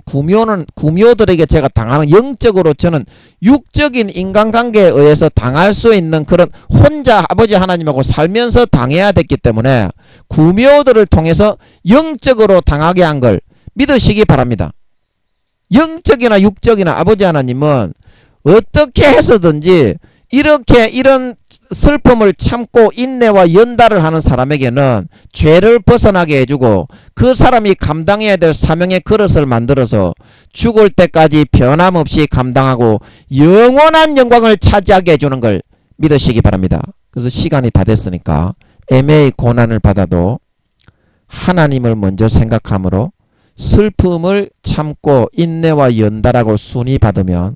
구미호들에게 제가 당하는 영적으로 저는 육적인 인간관계에 의해서 당할 수 있는 그런 혼자 아버지 하나님하고 살면서 당해야 됐기 때문에 구미호들을 통해서 영적으로 당하게 한 걸 믿으시기 바랍니다. 영적이나 육적이나 아버지 하나님은 어떻게 해서든지 이렇게 이런 슬픔을 참고 인내와 연달을 하는 사람에게는 죄를 벗어나게 해주고 그 사람이 감당해야 될 사명의 그릇을 만들어서 죽을 때까지 변함없이 감당하고 영원한 영광을 차지하게 해주는 걸 믿으시기 바랍니다. 그래서 시간이 다 됐으니까 애매히 고난을 받아도 하나님을 먼저 생각함으로 슬픔을 참고 인내와 연달하고 순히 받으면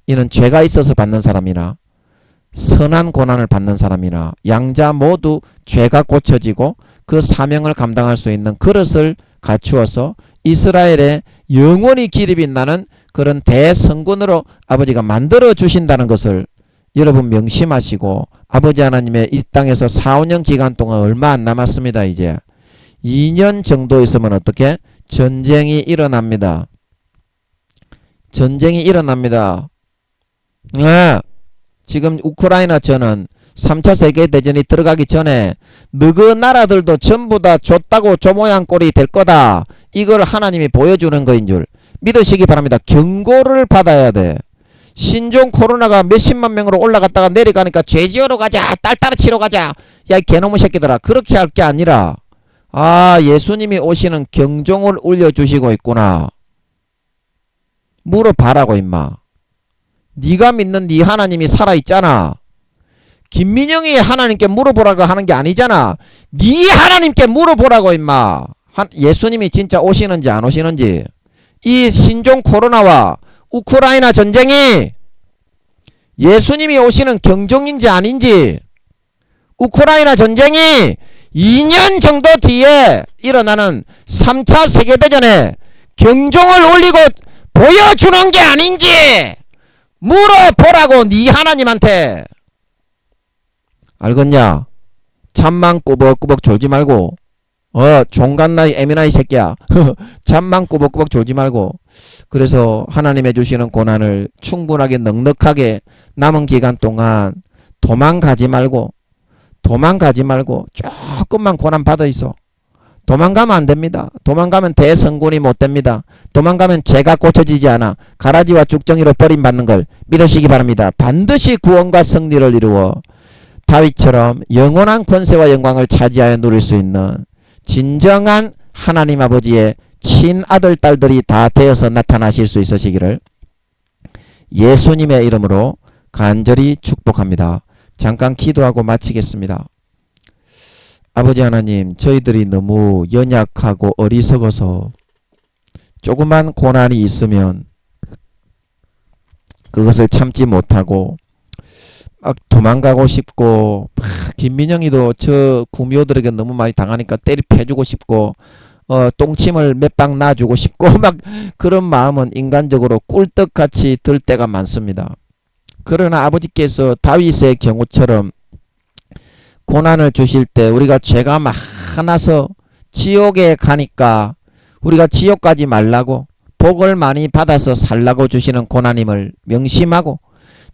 이는 죄가 있어서 받는 사람이나 선한 고난을 받는 사람이나 양자 모두 죄가 고쳐지고 그 사명을 감당할 수 있는 그릇을 갖추어서 이스라엘의 영원히 길이 빛나는 그런 대성군으로 아버지가 만들어 주신다는 것을 여러분 명심하시고, 아버지 하나님의 이 땅에서 4, 5년 기간 동안 얼마 안 남았습니다. 이제 2년 정도 있으면 어떻게? 전쟁이 일어납니다. 전쟁이 일어납니다. 네. 지금 우크라이나 전은 3차 세계대전이 들어가기 전에 너그 나라들도 전부 다 줬다고 저 모양 꼴이 될 거다, 이걸 하나님이 보여주는 거인 줄 믿으시기 바랍니다. 경고를 받아야 돼. 신종 코로나가 몇십만 명으로 올라갔다가 내려가니까 죄지어로 가자, 딸 따라 치러 가자, 야 이 개놈의 새끼들아, 그렇게 할 게 아니라, 아, 예수님이 오시는 경종을 울려주시고 있구나, 물어봐라고 임마. 네가 믿는 네 하나님이 살아있잖아. 김민영이 하나님께 물어보라고 하는 게 아니잖아. 네 하나님께 물어보라고 임마. 예수님이 진짜 오시는지 안 오시는지. 이 신종 코로나와 우크라이나 전쟁이 예수님이 오시는 경종인지 아닌지, 우크라이나 전쟁이 2년 정도 뒤에 일어나는 3차 세계대전에 경종을 울리고 보여주는 게 아닌지 물어보라고, 네 하나님한테. 알겠냐? 잠만 꾸벅꾸벅 졸지 말고, 종갓나이 애미나이 새끼야. 잠만 꾸벅꾸벅 졸지 말고. 그래서 하나님 해주시는 고난을 충분하게 넉넉하게 남은 기간 동안 도망가지 말고 조금만 고난 받아 있어. 도망가면 안 됩니다. 도망가면 대성군이 못 됩니다. 도망가면 죄가 고쳐지지 않아 가라지와 죽정이로 버림받는 걸 믿으시기 바랍니다. 반드시 구원과 승리를 이루어 다윗처럼 영원한 권세와 영광을 차지하여 누릴 수 있는 진정한 하나님 아버지의 친아들 딸들이 다 되어서 나타나실 수 있으시기를 예수님의 이름으로 간절히 축복합니다. 잠깐 기도하고 마치겠습니다. 아버지 하나님, 저희들이 너무 연약하고 어리석어서 조그만 고난이 있으면 그것을 참지 못하고 막 도망가고 싶고, 김민영이도 저 구미호들에게 너무 많이 당하니까 때리 패주고 싶고, 똥침을 몇 방 놔주고 싶고, 막 그런 마음은 인간적으로 꿀떡같이 들 때가 많습니다. 그러나 아버지께서 다윗의 경우처럼 고난을 주실 때 우리가 죄가 많아서 지옥에 가니까 우리가 지옥 가지 말라고, 복을 많이 받아서 살라고 주시는 고난임을 명심하고,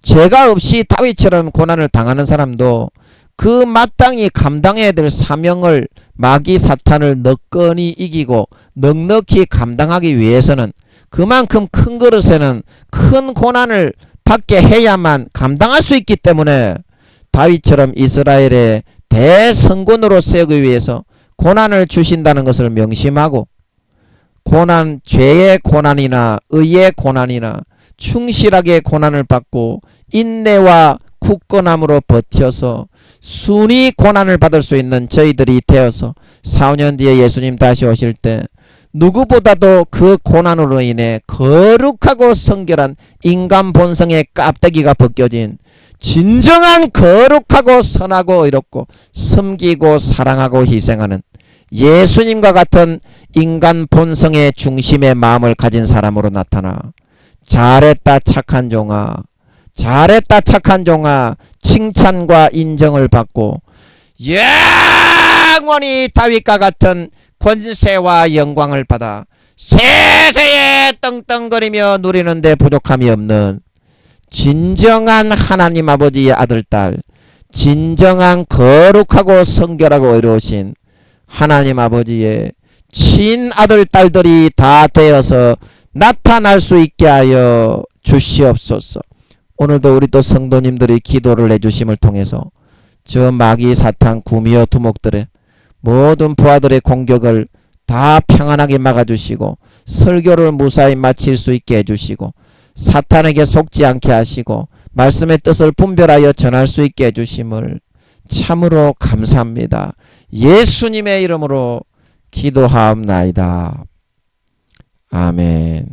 죄가 없이 다윗처럼 고난을 당하는 사람도 그 마땅히 감당해야 될 사명을 마귀 사탄을 너끈히 이기고 넉넉히 감당하기 위해서는 그만큼 큰 그릇에는 큰 고난을 받게 해야만 감당할 수 있기 때문에 다윗처럼 이스라엘의 대성군으로 세우기 위해서 고난을 주신다는 것을 명심하고, 고난, 죄의 고난이나 의의 고난이나 충실하게 고난을 받고 인내와 굳건함으로 버텨서 순히 고난을 받을 수 있는 저희들이 되어서 4, 5년 뒤에 예수님 다시 오실 때 누구보다도 그 고난으로 인해 거룩하고 성결한 인간 본성의 깍대기가 벗겨진 진정한 거룩하고 선하고 의롭고 섬기고 사랑하고 희생하는 예수님과 같은 인간 본성의 중심의 마음을 가진 사람으로 나타나 잘했다 착한 종아, 잘했다 착한 종아 칭찬과 인정을 받고 영원히 다윗과 같은 권세와 영광을 받아 세세에 떵떵거리며 누리는데 부족함이 없는 진정한 하나님 아버지의 아들딸, 진정한 거룩하고 성결하고 의로우신 하나님 아버지의 친아들 딸들이 다 되어서 나타날 수 있게 하여 주시옵소서. 오늘도 우리 또 성도님들이 기도를 해주심을 통해서 저 마귀 사탄 구미호 두목들의 모든 부하들의 공격을 다 평안하게 막아주시고 설교를 무사히 마칠 수 있게 해주시고 사탄에게 속지 않게 하시고 말씀의 뜻을 분별하여 전할 수 있게 해주심을 참으로 감사합니다. 예수님의 이름으로 기도하옵나이다. 아멘.